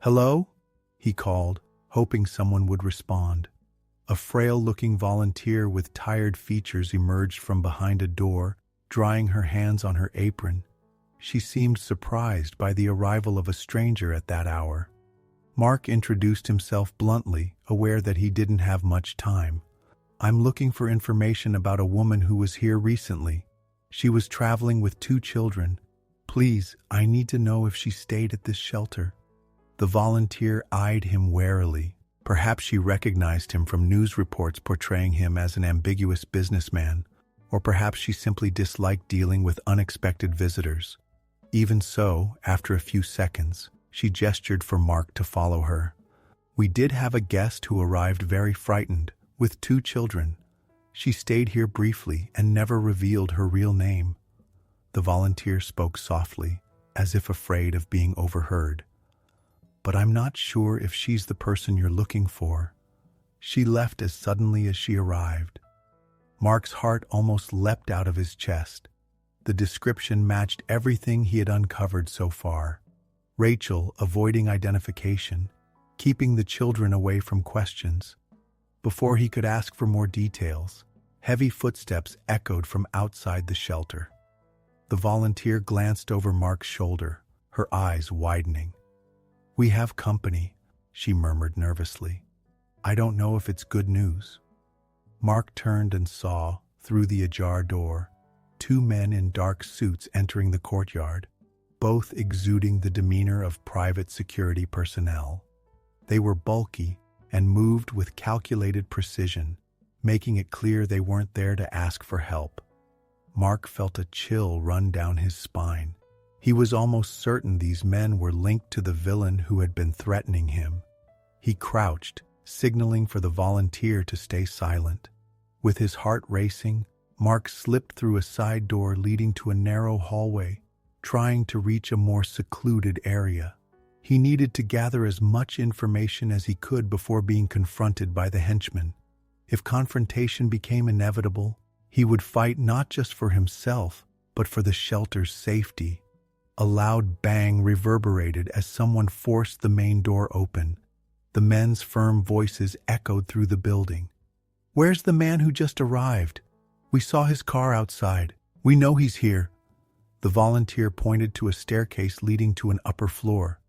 "Hello?" he called, hoping someone would respond. A frail-looking volunteer with tired features emerged from behind a door, drying her hands on her apron. She seemed surprised by the arrival of a stranger at that hour. Mark introduced himself bluntly, aware that he didn't have much time. "I'm looking for information about a woman who was here recently. She was traveling with 2 children. Please, I need to know if she stayed at this shelter." The volunteer eyed him warily. Perhaps she recognized him from news reports portraying him as an ambiguous businessman, or perhaps she simply disliked dealing with unexpected visitors. Even so, after a few seconds, She gestured for Mark to follow her. "We did have a guest who arrived very frightened, with 2 children. She stayed here briefly and never revealed her real name." The volunteer spoke softly, as if afraid of being overheard. "But I'm not sure if she's the person you're looking for. She left as suddenly as she arrived." Mark's heart almost leapt out of his chest. The description matched everything he had uncovered so far. Rachel avoiding identification, keeping the children away from questions. Before he could ask for more details, heavy footsteps echoed from outside the shelter. The volunteer glanced over Mark's shoulder, her eyes widening. "We have company," she murmured nervously. "I don't know if it's good news." Mark turned and saw, through the ajar door, 2 men in dark suits entering the courtyard, both exuding the demeanor of private security personnel. They were bulky and moved with calculated precision, making it clear they weren't there to ask for help. Mark felt a chill run down his spine. He was almost certain these men were linked to the villain who had been threatening him. He crouched, signaling for the volunteer to stay silent. With his heart racing, Mark slipped through a side door leading to a narrow hallway, trying to reach a more secluded area. He needed to gather as much information as he could before being confronted by the henchmen. If confrontation became inevitable, he would fight not just for himself, but for the shelter's safety. A loud bang reverberated as someone forced the main door open. The men's firm voices echoed through the building. "Where's the man who just arrived? We saw his car outside. We know he's here." The volunteer pointed to a staircase leading to an upper floor.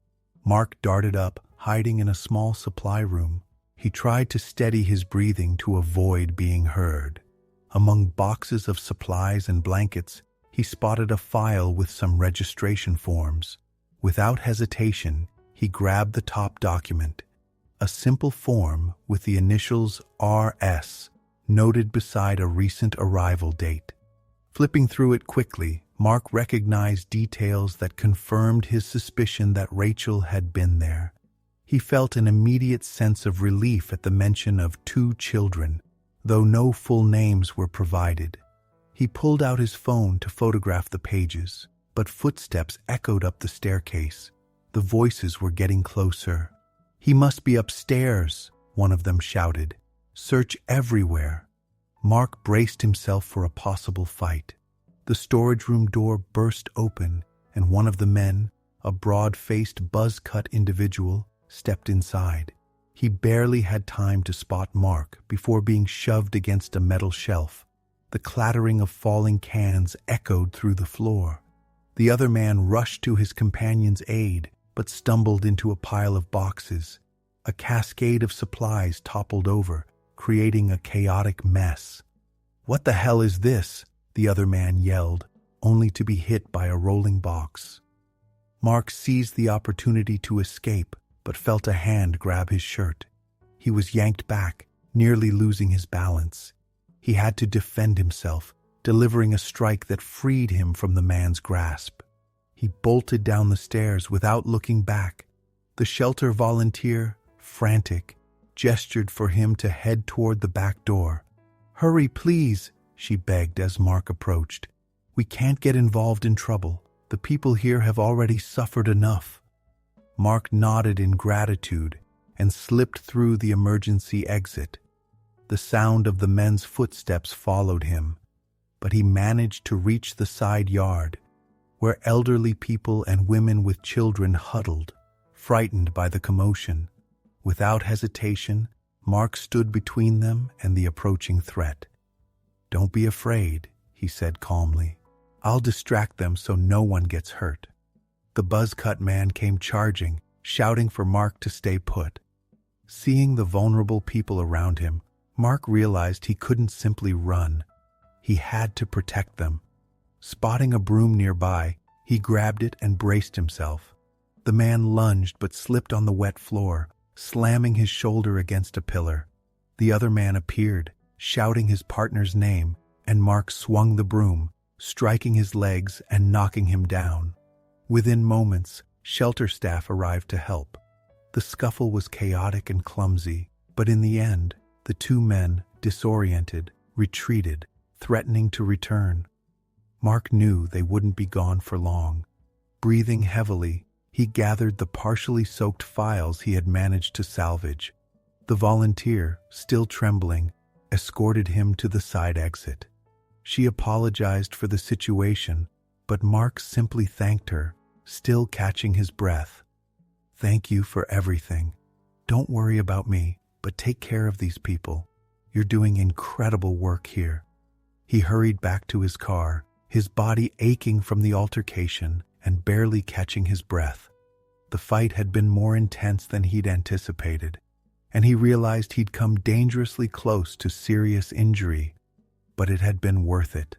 Mark darted up, hiding in a small supply room. He tried to steady his breathing to avoid being heard. Among boxes of supplies and blankets, he spotted a file with some registration forms. Without hesitation, he grabbed the top document, a simple form with the initials RS, noted beside a recent arrival date. Flipping through it quickly, Mark recognized details that confirmed his suspicion that Rachel had been there. He felt an immediate sense of relief at the mention of 2 children, though no full names were provided. He pulled out his phone to photograph the pages, but footsteps echoed up the staircase. The voices were getting closer. "He must be upstairs," one of them shouted. "Search everywhere." Mark braced himself for a possible fight. The storage room door burst open, and one of the men, a broad-faced, buzz-cut individual, stepped inside. He barely had time to spot Mark before being shoved against a metal shelf. The clattering of falling cans echoed through the floor. The other man rushed to his companion's aid, but stumbled into a pile of boxes. A cascade of supplies toppled over, creating a chaotic mess. "What the hell is this?" the other man yelled, only to be hit by a rolling box. Mark seized the opportunity to escape, but felt a hand grab his shirt. He was yanked back, nearly losing his balance. He had to defend himself, delivering a strike that freed him from the man's grasp. He bolted down the stairs without looking back. The shelter volunteer, frantic, gestured for him to head toward the back door. "Hurry, please," she begged as Mark approached. "We can't get involved in trouble. The people here have already suffered enough." Mark nodded in gratitude and slipped through the emergency exit. The sound of the men's footsteps followed him, but he managed to reach the side yard, where elderly people and women with children huddled, frightened by the commotion. Without hesitation, Mark stood between them and the approaching threat. "Don't be afraid," he said calmly. "I'll distract them so no one gets hurt." The buzz-cut man came charging, shouting for Mark to stay put. Seeing the vulnerable people around him, Mark realized he couldn't simply run. He had to protect them. Spotting a broom nearby, he grabbed it and braced himself. The man lunged but slipped on the wet floor, slamming his shoulder against a pillar. The other man appeared, shouting his partner's name, and Mark swung the broom, striking his legs and knocking him down. Within moments, Shelter staff arrived to help. The scuffle was chaotic and clumsy, but in the end, the two men, disoriented, retreated, threatening to return. Mark knew they wouldn't be gone for long. Breathing heavily, he gathered the partially soaked files he had managed to salvage. The volunteer, still trembling, escorted him to the side exit. She apologized for the situation, but Mark simply thanked her, still catching his breath. "Thank you for everything. Don't worry about me, but take care of these people. You're doing incredible work here." He hurried back to his car, his body aching from the altercation and barely catching his breath. The fight had been more intense than he'd anticipated, and he realized he'd come dangerously close to serious injury, but it had been worth it.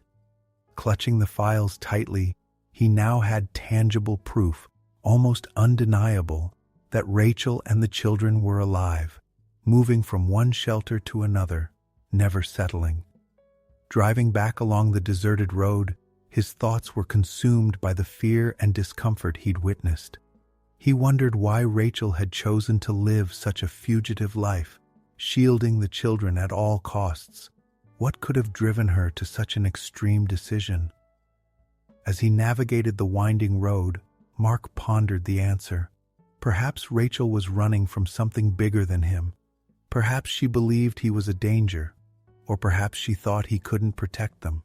Clutching the files tightly, he now had tangible proof, almost undeniable, that Rachel and the children were alive, moving from one shelter to another, never settling. Driving back along the deserted road, his thoughts were consumed by the fear and discomfort he'd witnessed. He wondered why Rachel had chosen to live such a fugitive life, shielding the children at all costs. What could have driven her to such an extreme decision? As he navigated the winding road, Mark pondered the answer. Perhaps Rachel was running from something bigger than him. Perhaps she believed he was a danger, or perhaps she thought he couldn't protect them.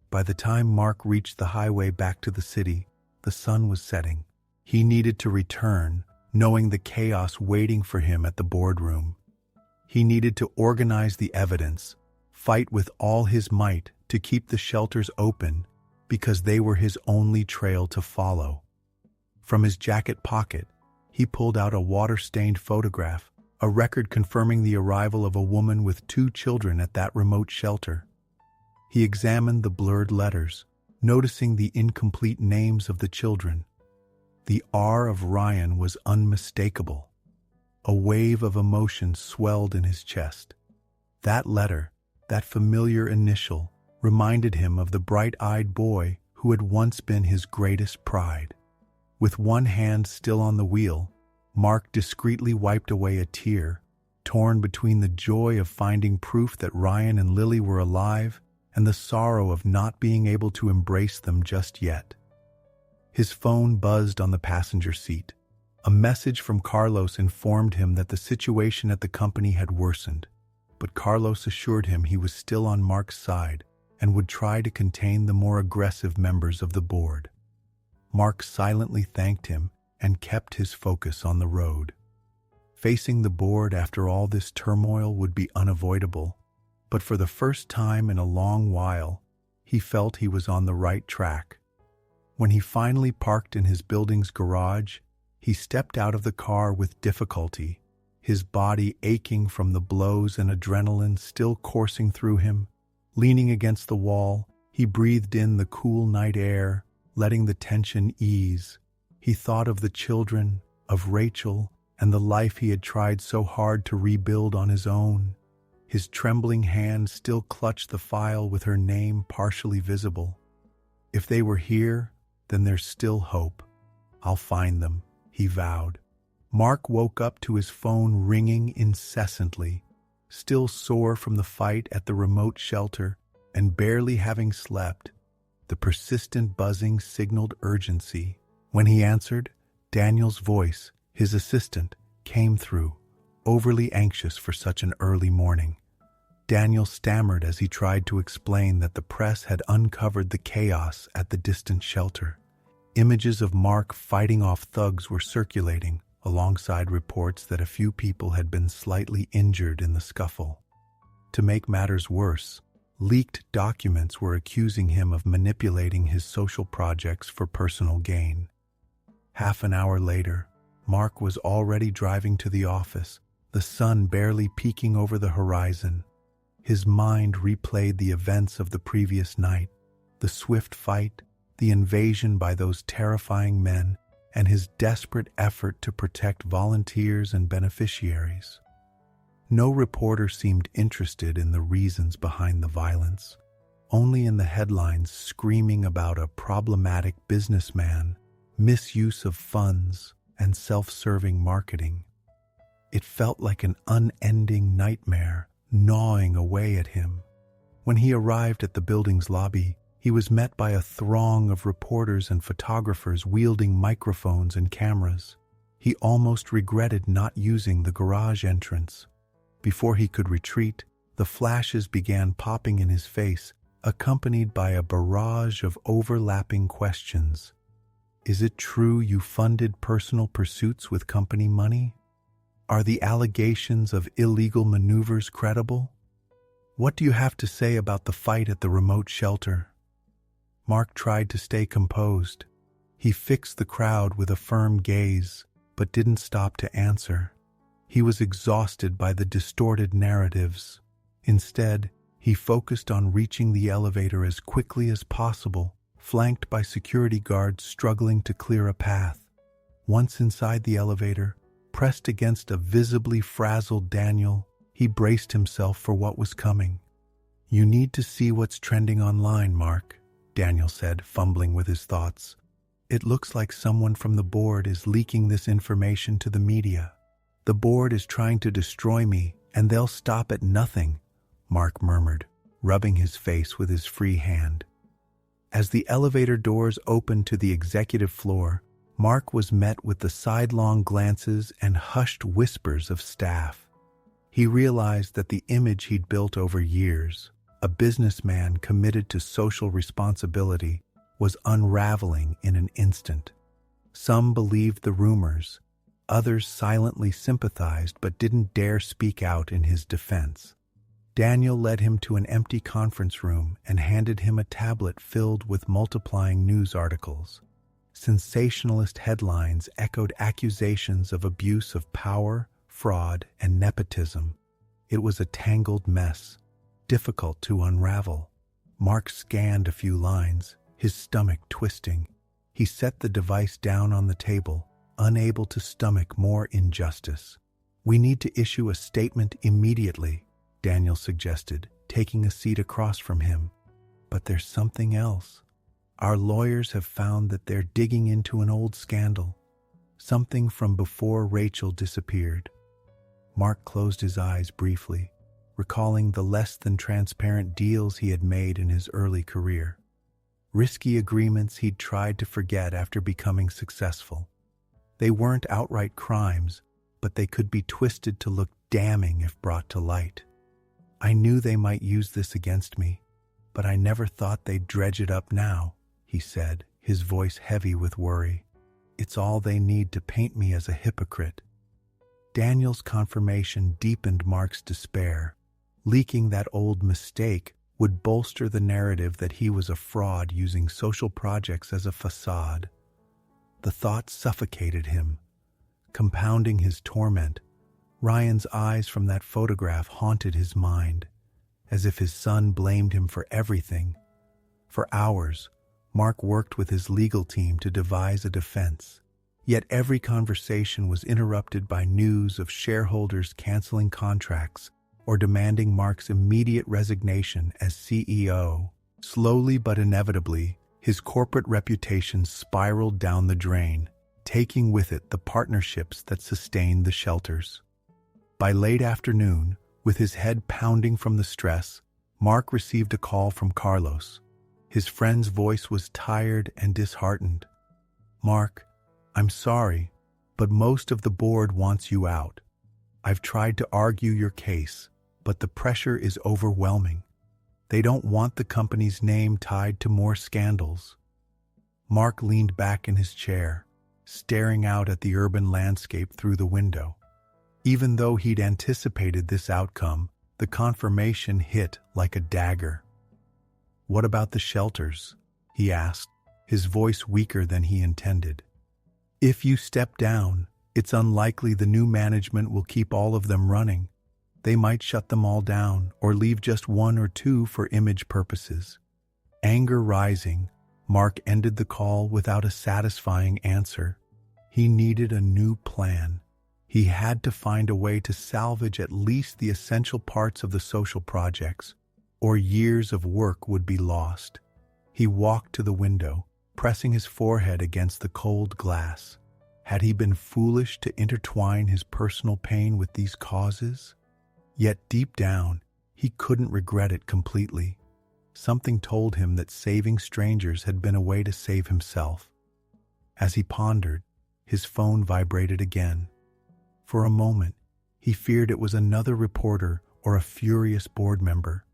By the time Mark reached the highway back to the city, the sun was setting. He needed to return, knowing the chaos waiting for him at the boardroom. He needed to organize the evidence, fight with all his might to keep the shelters open, because they were his only trail to follow. From his jacket pocket, he pulled out a water-stained photograph, a record confirming the arrival of a woman with 2 children at that remote shelter. He examined the blurred letters, noticing the incomplete names of the children. The R of Ryan was unmistakable. A wave of emotion swelled in his chest. That letter, that familiar initial, reminded him of the bright-eyed boy who had once been his greatest pride. With one hand still on the wheel, Mark discreetly wiped away a tear, torn between the joy of finding proof that Ryan and Lily were alive and the sorrow of not being able to embrace them just yet. His phone buzzed on the passenger seat. A message from Carlos informed him that the situation at the company had worsened, but Carlos assured him he was still on Mark's side and would try to contain the more aggressive members of the board. Mark silently thanked him and kept his focus on the road. Facing the board after all this turmoil would be unavoidable, but for the first time in a long while, he felt he was on the right track. When he finally parked in his building's garage, he stepped out of the car with difficulty, his body aching from the blows and adrenaline still coursing through him. Leaning against the wall, he breathed in the cool night air, letting the tension ease. He thought of the children, of Rachel, and the life he had tried so hard to rebuild on his own. His trembling hand still clutched the file with her name partially visible. If they were here, then there's still hope. "I'll find them," he vowed. Mark woke up to his phone ringing incessantly, still sore from the fight at the remote shelter and barely having slept. The persistent buzzing signaled urgency. When he answered, Daniel's voice, his assistant, came through, overly anxious for such an early morning. Daniel stammered as he tried to explain that the press had uncovered the chaos at the distant shelter. Images of Mark fighting off thugs were circulating, alongside reports that a few people had been slightly injured in the scuffle. To make matters worse, leaked documents were accusing him of manipulating his social projects for personal gain. Half an hour later, Mark was already driving to the office, the sun barely peeking over the horizon. His mind replayed the events of the previous night, the swift fight, the invasion by those terrifying men, and his desperate effort to protect volunteers and beneficiaries. No reporter seemed interested in the reasons behind the violence, only in the headlines screaming about a problematic businessman misuse of funds, and self-serving marketing. It felt like an unending nightmare gnawing away at him. When he arrived at the building's lobby, he was met by a throng of reporters and photographers wielding microphones and cameras. He almost regretted not using the garage entrance. Before he could retreat, the flashes began popping in his face, accompanied by a barrage of overlapping questions. Is it true you funded personal pursuits with company money? Are the allegations of illegal maneuvers credible? What do you have to say about the fight at the remote shelter? Mark tried to stay composed. He fixed the crowd with a firm gaze, but didn't stop to answer. He was exhausted by the distorted narratives. Instead, he focused on reaching the elevator as quickly as possible, flanked by security guards struggling to clear a path. Once inside the elevator, pressed against a visibly frazzled Daniel, he braced himself for what was coming. "You need to see what's trending online, Mark," Daniel said, fumbling with his thoughts. "It looks like someone from the board is leaking this information to the media. The board is trying to destroy me, and they'll stop at nothing," Mark murmured, rubbing his face with his free hand. As the elevator doors opened to the executive floor, Mark was met with the sidelong glances and hushed whispers of staff. He realized that the image he'd built over years, a businessman committed to social responsibility, was unraveling in an instant. Some believed the rumors, others silently sympathized but didn't dare speak out in his defense. Daniel led him to an empty conference room and handed him a tablet filled with multiplying news articles. Sensationalist headlines echoed accusations of abuse of power, fraud, and nepotism. It was a tangled mess, difficult to unravel. Mark scanned a few lines, his stomach twisting. He set the device down on the table, unable to stomach more injustice. "We need to issue a statement immediately," Daniel suggested, taking a seat across from him. "But there's something else. Our lawyers have found that they're digging into an old scandal, something from before Rachel disappeared." Mark closed his eyes briefly, recalling the less-than-transparent deals he had made in his early career. Risky agreements he'd tried to forget after becoming successful. They weren't outright crimes, but they could be twisted to look damning if brought to light. "I knew they might use this against me, but I never thought they'd dredge it up now," he said, his voice heavy with worry. "It's all they need to paint me as a hypocrite." Daniel's confirmation deepened Mark's despair. Leaking that old mistake would bolster the narrative that he was a fraud using social projects as a facade. The thought suffocated him, compounding his torment. Ryan's eyes from that photograph haunted his mind, as if his son blamed him for everything. For hours, Mark worked with his legal team to devise a defense. Yet every conversation was interrupted by news of shareholders canceling contracts or demanding Mark's immediate resignation as CEO. Slowly but inevitably, his corporate reputation spiraled down the drain, taking with it the partnerships that sustained the shelters. By late afternoon, with his head pounding from the stress, Mark received a call from Carlos. His friend's voice was tired and disheartened. "Mark, I'm sorry, but most of the board wants you out. I've tried to argue your case, but the pressure is overwhelming. They don't want the company's name tied to more scandals." Mark leaned back in his chair, staring out at the urban landscape through the window. Even though he'd anticipated this outcome, the confirmation hit like a dagger. "What about the shelters?" he asked, his voice weaker than he intended. "If you step down, it's unlikely the new management will keep all of them running. They might shut them all down or leave just one or two for image purposes." Anger rising, Mark ended the call without a satisfying answer. He needed a new plan. He had to find a way to salvage at least the essential parts of the social projects, or years of work would be lost. He walked to the window, pressing his forehead against the cold glass. Had he been foolish to intertwine his personal pain with these causes? Yet deep down, he couldn't regret it completely. Something told him that saving strangers had been a way to save himself. As he pondered, his phone vibrated again. For a moment, he feared it was another reporter or a furious board member.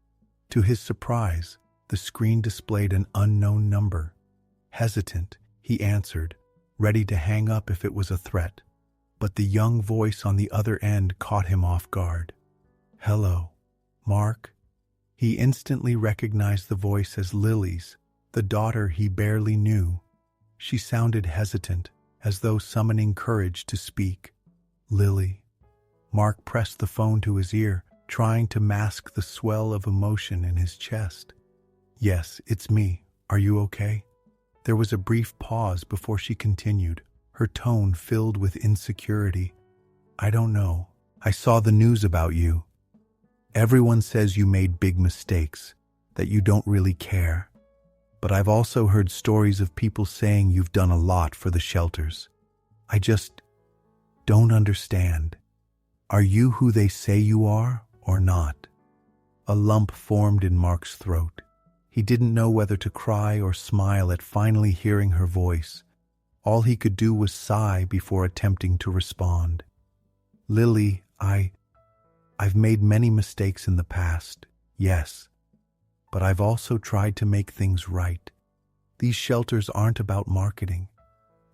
To his surprise, the screen displayed an unknown number. Hesitant, he answered, ready to hang up if it was a threat. But the young voice on the other end caught him off guard. "Hello, Mark?" He instantly recognized the voice as Lily's, the daughter he barely knew. She sounded hesitant, as though summoning courage to speak. "Lily." Mark pressed the phone to his ear, trying to mask the swell of emotion in his chest. "Yes, it's me. Are you okay?" There was a brief pause before she continued, her tone filled with insecurity. "I don't know. I saw the news about you. Everyone says you made big mistakes, that you don't really care. But I've also heard stories of people saying you've done a lot for the shelters. I just don't understand. Are you who they say you are or not?" A lump formed in Mark's throat. He didn't know whether to cry or smile at finally hearing her voice. All he could do was sigh before attempting to respond. "Lily, I've made many mistakes in the past, yes. But I've also tried to make things right. These shelters aren't about marketing.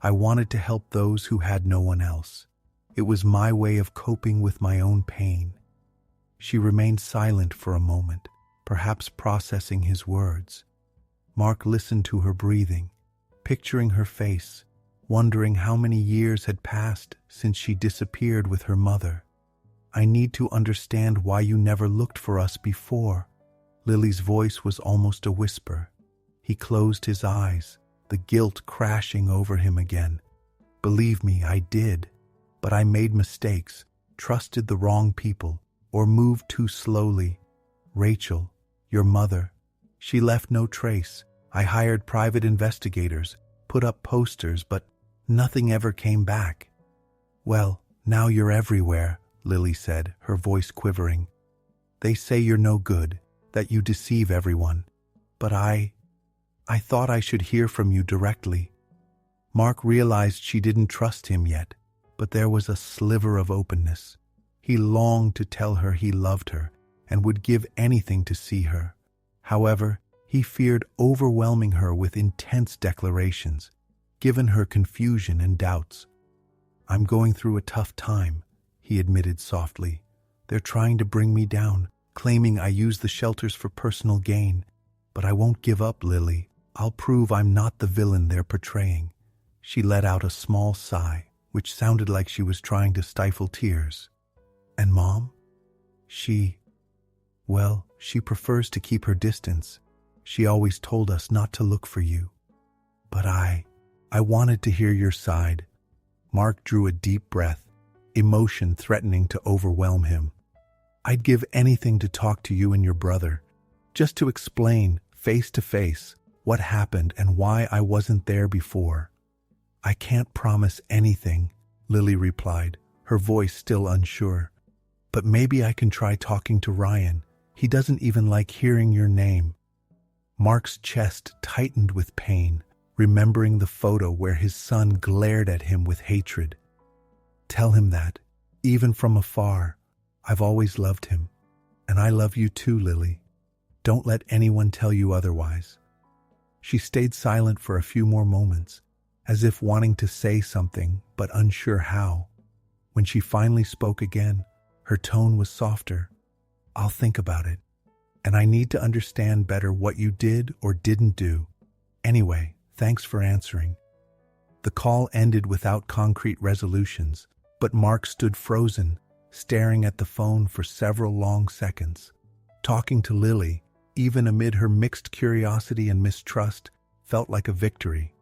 I wanted to help those who had no one else. It was my way of coping with my own pain." She remained silent for a moment, perhaps processing his words. Mark listened to her breathing, picturing her face, wondering how many years had passed since she disappeared with her mother. "I need to understand why you never looked for us before." Lily's voice was almost a whisper. He closed his eyes, the guilt crashing over him again. "Believe me, I did. But I made mistakes, trusted the wrong people, or moved too slowly. Rachel, your mother, she left no trace. I hired private investigators, put up posters, but nothing ever came back." "Well, now you're everywhere," Lily said, her voice quivering. "They say you're no good, that you deceive everyone. But I thought I should hear from you directly." Mark realized she didn't trust him yet, but there was a sliver of openness. He longed to tell her he loved her and would give anything to see her. However, he feared overwhelming her with intense declarations, given her confusion and doubts. "I'm going through a tough time," he admitted softly. "They're trying to bring me down, claiming I use the shelters for personal gain. But I won't give up, Lily. I'll prove I'm not the villain they're portraying." She let out a small sigh, which sounded like she was trying to stifle tears. "And Mom? Well, she prefers to keep her distance. She always told us not to look for you. But I wanted to hear your side." Mark drew a deep breath, emotion threatening to overwhelm him. "I'd give anything to talk to you and your brother, just to explain, face to face, what happened and why I wasn't there before." "I can't promise anything," Lily replied, her voice still unsure. "But maybe I can try talking to Ryan. He doesn't even like hearing your name." Mark's chest tightened with pain, remembering the photo where his son glared at him with hatred. "Tell him that, even from afar, I've always loved him. And I love you too, Lily. Don't let anyone tell you otherwise." She stayed silent for a few more moments, as if wanting to say something but unsure how. When she finally spoke again, her tone was softer. "I'll think about it. And I need to understand better what you did or didn't do. Anyway, thanks for answering." The call ended without concrete resolutions, but Mark stood frozen, staring at the phone for several long seconds. Talking to Lily, even amid her mixed curiosity and mistrust, felt like a victory.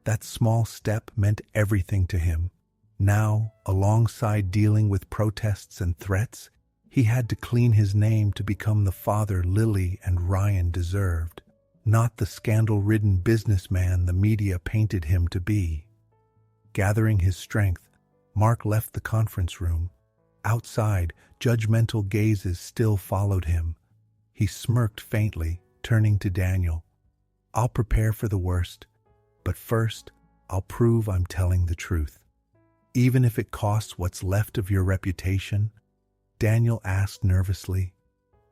That small step meant everything to him. Now, alongside dealing with protests and threats, he had to clean his name to become the father Lily and Ryan deserved. not the scandal-ridden businessman the media painted him to be. Gathering his strength, Mark left the conference room. Outside, judgmental gazes still followed him. He smirked faintly, turning to Daniel. "I'll prepare for the worst, but first, I'll prove I'm telling the truth. Even if it costs what's left of your reputation?" Daniel asked nervously.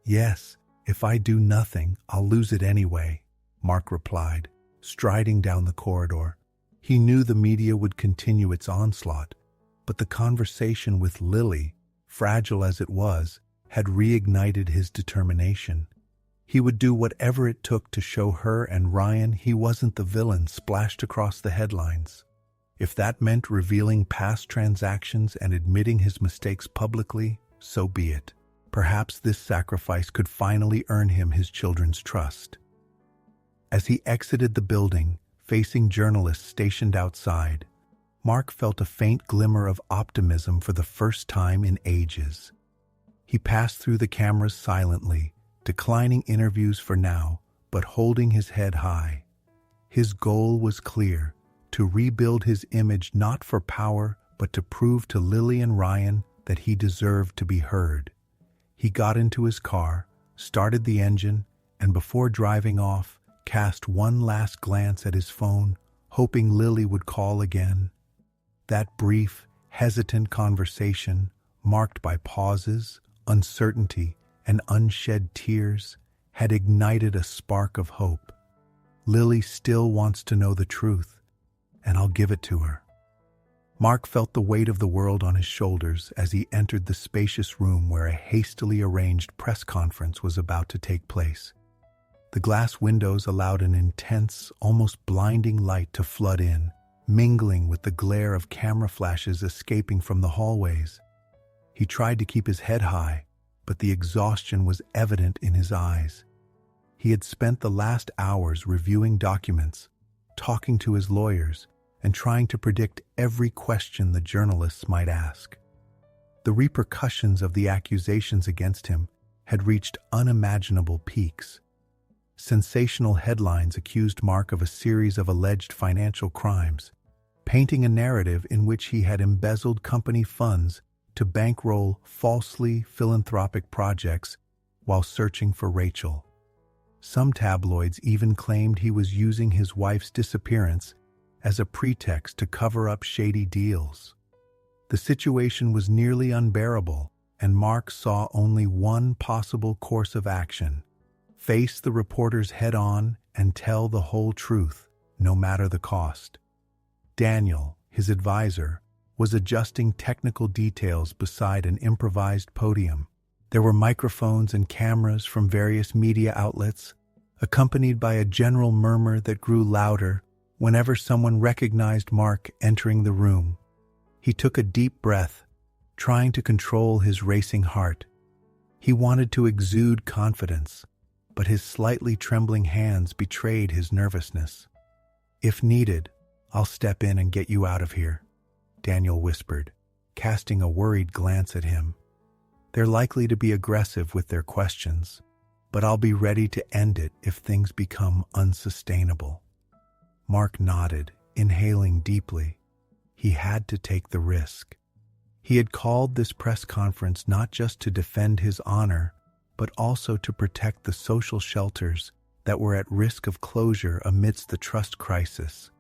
"Yes, if I do nothing, I'll lose it anyway," Mark replied, striding down the corridor. He knew the media would continue its onslaught, but the conversation with Lily, fragile as it was, had reignited his determination. He would do whatever it took to show her and Ryan he wasn't the villain splashed across the headlines. If that meant revealing past transactions and admitting his mistakes publicly, so be it. Perhaps this sacrifice could finally earn him his children's trust. As he exited the building, facing journalists stationed outside, Mark felt a faint glimmer of optimism for the first time in ages. He passed through the cameras silently, declining interviews for now, but holding his head high. His goal was clear: to rebuild his image not for power, but to prove to Lily and Ryan that he deserved to be heard. He got into his car, started the engine, and before driving off, cast one last glance at his phone, hoping Lily would call again. That brief, hesitant conversation, marked by pauses, uncertainty, and unshed tears, had ignited a spark of hope. Lily still wants to know the truth, and I'll give it to her. Mark felt the weight of the world on his shoulders as he entered the spacious room where a hastily arranged press conference was about to take place. The glass windows allowed an intense, almost blinding light to flood in, mingling with the glare of camera flashes escaping from the hallways. He tried to keep his head high, but the exhaustion was evident in his eyes. He had spent the last hours reviewing documents, talking to his lawyers, and trying to predict every question the journalists might ask. The repercussions of the accusations against him had reached unimaginable peaks. Sensational headlines accused Mark of a series of alleged financial crimes, painting a narrative in which he had embezzled company funds to bankroll falsely philanthropic projects while searching for Rachel. Some tabloids even claimed he was using his wife's disappearance as a pretext to cover up shady deals. The situation was nearly unbearable, and Mark saw only one possible course of action: face the reporters head-on and tell the whole truth, no matter the cost. Daniel, his advisor, was adjusting technical details beside an improvised podium. There were microphones and cameras from various media outlets, accompanied by a general murmur that grew louder whenever someone recognized Mark entering the room. He took a deep breath, trying to control his racing heart. He wanted to exude confidence, but his slightly trembling hands betrayed his nervousness. "If needed, I'll step in and get you out of here," Daniel whispered, casting a worried glance at him. "They're likely to be aggressive with their questions, but I'll be ready to end it if things become unsustainable." Mark nodded, inhaling deeply. He had to take the risk. He had called this press conference not just to defend his honor, but also to protect the social shelters that were at risk of closure amidst the trust crisis.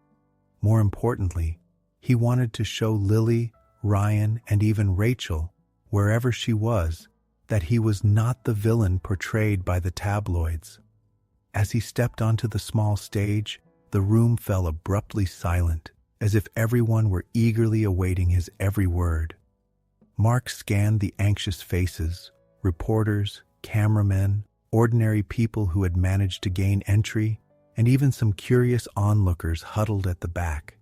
More importantly, he wanted to show Lily, Ryan, and even Rachel, wherever she was, that he was not the villain portrayed by the tabloids. As he stepped onto the small stage, the room fell abruptly silent, as if everyone were eagerly awaiting his every word. Mark scanned the anxious faces, reporters, cameramen, ordinary people who had managed to gain entry, and even some curious onlookers huddled at the back.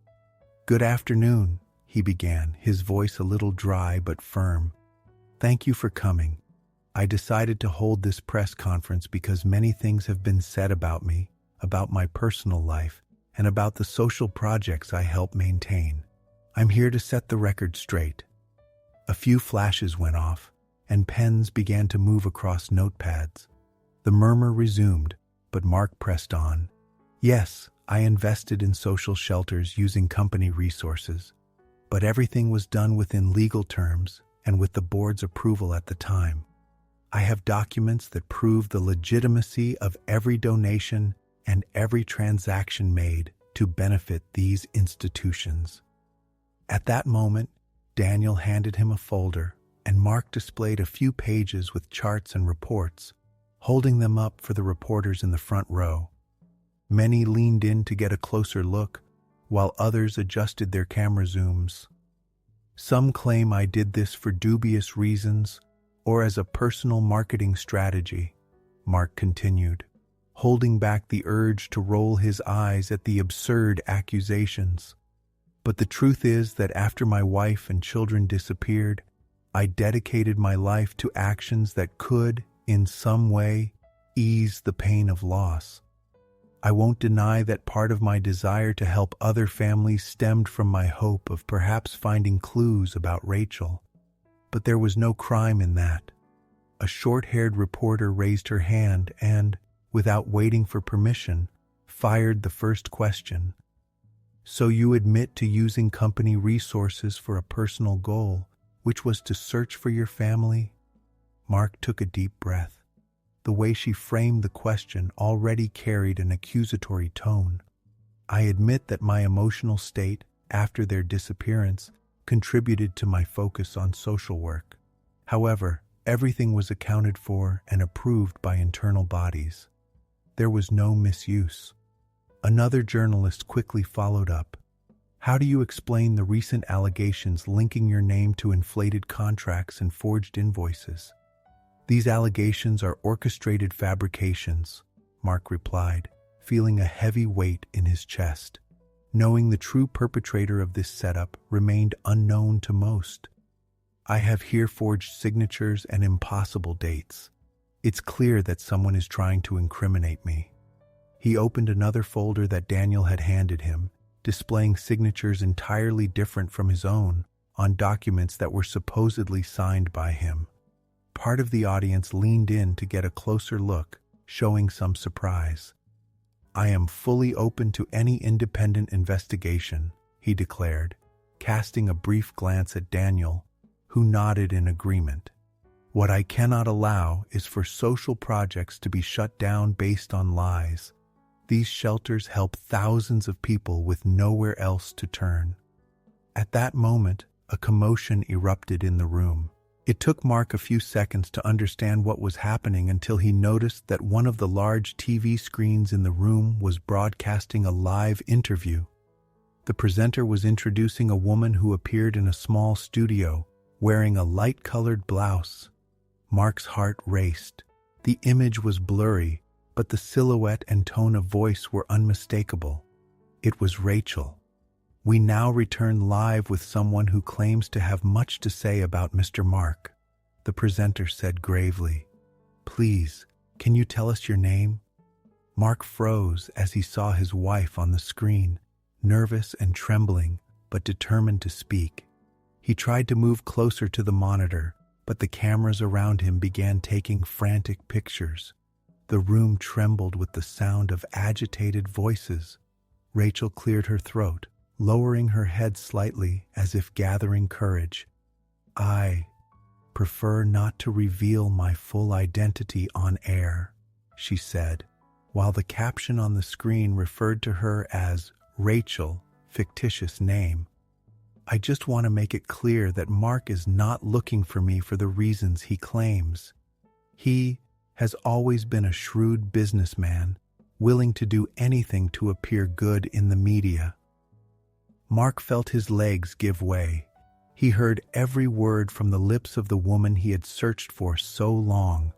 "Good afternoon," he began, his voice a little dry but firm. "Thank you for coming. I decided to hold this press conference because many things have been said about me, about my personal life, and about the social projects I help maintain. I'm here to set the record straight." A few flashes went off, and pens began to move across notepads. The murmur resumed, but Mark pressed on. Yes, I invested in social shelters using company resources, but everything was done within legal terms and with the board's approval at the time. I have documents that prove the legitimacy of every donation and every transaction made to benefit these institutions. At that moment, Daniel handed him a folder, and Mark displayed a few pages with charts and reports, holding them up for the reporters in the front row. Many leaned in to get a closer look, while others adjusted their camera zooms. Some claim I did this for dubious reasons or as a personal marketing strategy, Mark continued, holding back the urge to roll his eyes at the absurd accusations. But the truth is that after my wife and children disappeared, I dedicated my life to actions that could, in some way, ease the pain of loss. I won't deny that part of my desire to help other families stemmed from my hope of perhaps finding clues about Rachel. But there was no crime in that. A short-haired reporter raised her hand and, without waiting for permission, fired the first question. So you admit to using company resources for a personal goal, which was to search for your family? Mark took a deep breath. The way she framed the question already carried an accusatory tone. I admit that my emotional state, after their disappearance, contributed to my focus on social work. However, everything was accounted for and approved by internal bodies. There was no misuse. Another journalist quickly followed up. How do you explain the recent allegations linking your name to inflated contracts and forged invoices? These allegations are orchestrated fabrications, Mark replied, feeling a heavy weight in his chest. Knowing the true perpetrator of this setup remained unknown to most. I have here forged signatures and impossible dates. It's clear that someone is trying to incriminate me. He opened another folder that Daniel had handed him, displaying signatures entirely different from his own on documents that were supposedly signed by him. Part of the audience leaned in to get a closer look, showing some surprise. I am fully open to any independent investigation, he declared, casting a brief glance at Daniel, who nodded in agreement. What I cannot allow is for social projects to be shut down based on lies. These shelters help thousands of people with nowhere else to turn. At that moment, a commotion erupted in the room. It took Mark a few seconds to understand what was happening until he noticed that one of the large TV screens in the room was broadcasting a live interview. The presenter was introducing a woman who appeared in a small studio, wearing a light-colored blouse. Mark's heart raced. The image was blurry, but the silhouette and tone of voice were unmistakable. It was Rachel. We now return live with someone who claims to have much to say about Mr. Mark, the presenter said gravely. Please, can you tell us your name? Mark froze as he saw his wife on the screen, nervous and trembling, but determined to speak. He tried to move closer to the monitor, but the cameras around him began taking frantic pictures. The room trembled with the sound of agitated voices. Rachel cleared her throat, lowering her head slightly as if gathering courage. I prefer not to reveal my full identity on air, she said, while the caption on the screen referred to her as Rachel, fictitious name. I just want to make it clear that Mark is not looking for me for the reasons he claims. He has always been a shrewd businessman, willing to do anything to appear good in the media. Mark felt his legs give way. He heard every word from the lips of the woman he had searched for so long.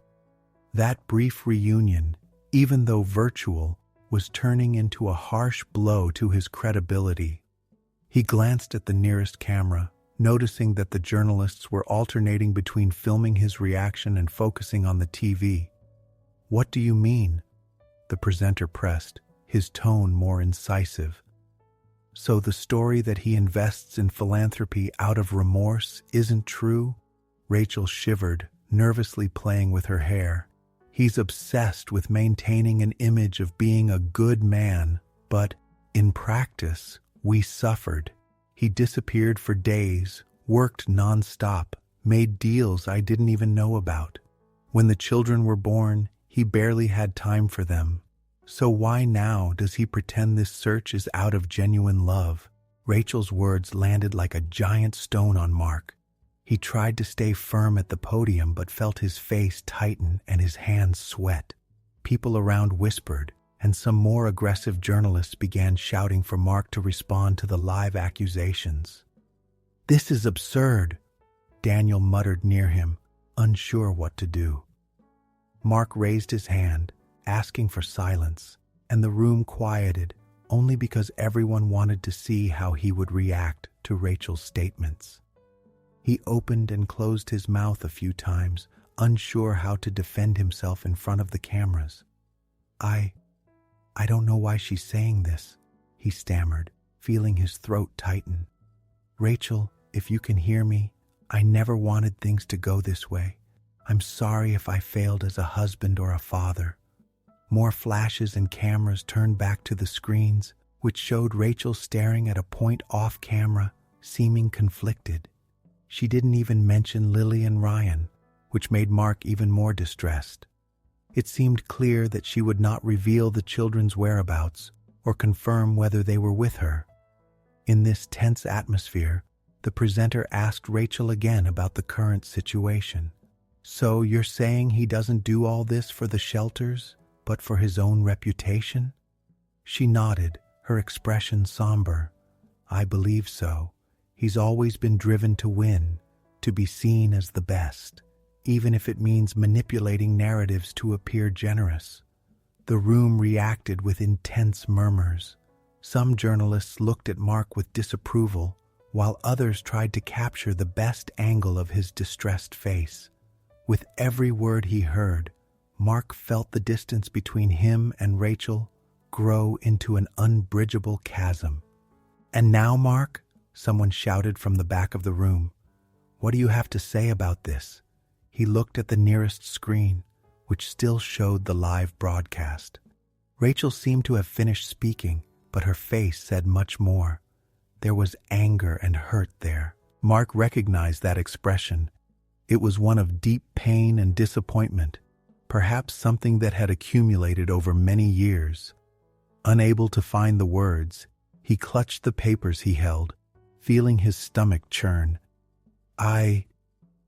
That brief reunion, even though virtual, was turning into a harsh blow to his credibility. He glanced at the nearest camera, noticing that the journalists were alternating between filming his reaction and focusing on the TV. What do you mean? The presenter pressed, his tone more incisive. So the story that he invests in philanthropy out of remorse isn't true? Rachel shivered, nervously playing with her hair. He's obsessed with maintaining an image of being a good man, but in practice, we suffered. He disappeared for days, worked nonstop, made deals I didn't even know about. When the children were born, he barely had time for them. So why now does he pretend this search is out of genuine love? Rachel's words landed like a giant stone on Mark. He tried to stay firm at the podium but felt his face tighten and his hands sweat. People around whispered, and some more aggressive journalists began shouting for Mark to respond to the live accusations. "This is absurd," Daniel muttered near him, unsure what to do. Mark raised his hand, asking for silence, and the room quieted, only because everyone wanted to see how he would react to Rachel's statements. He opened and closed his mouth a few times, unsure how to defend himself in front of the cameras. I don't know why she's saying this," he stammered, feeling his throat tighten. "Rachel, if you can hear me, I never wanted things to go this way. I'm sorry if I failed as a husband or a father." More flashes and cameras turned back to the screens, which showed Rachel staring at a point off camera, seeming conflicted. She didn't even mention Lily and Ryan, which made Mark even more distressed. It seemed clear that she would not reveal the children's whereabouts or confirm whether they were with her. In this tense atmosphere, the presenter asked Rachel again about the current situation. "So you're saying he doesn't do all this for the shelters, but for his own reputation?" She nodded, her expression somber. "I believe so. He's always been driven to win, to be seen as the best, even if it means manipulating narratives to appear generous." The room reacted with intense murmurs. Some journalists looked at Mark with disapproval, while others tried to capture the best angle of his distressed face. With every word he heard, Mark felt the distance between him and Rachel grow into an unbridgeable chasm. "And now, Mark," someone shouted from the back of the room, "what do you have to say about this?" He looked at the nearest screen, which still showed the live broadcast. Rachel seemed to have finished speaking, but her face said much more. There was anger and hurt there. Mark recognized that expression. It was one of deep pain and disappointment, perhaps something that had accumulated over many years. Unable to find the words, he clutched the papers he held, feeling his stomach churn.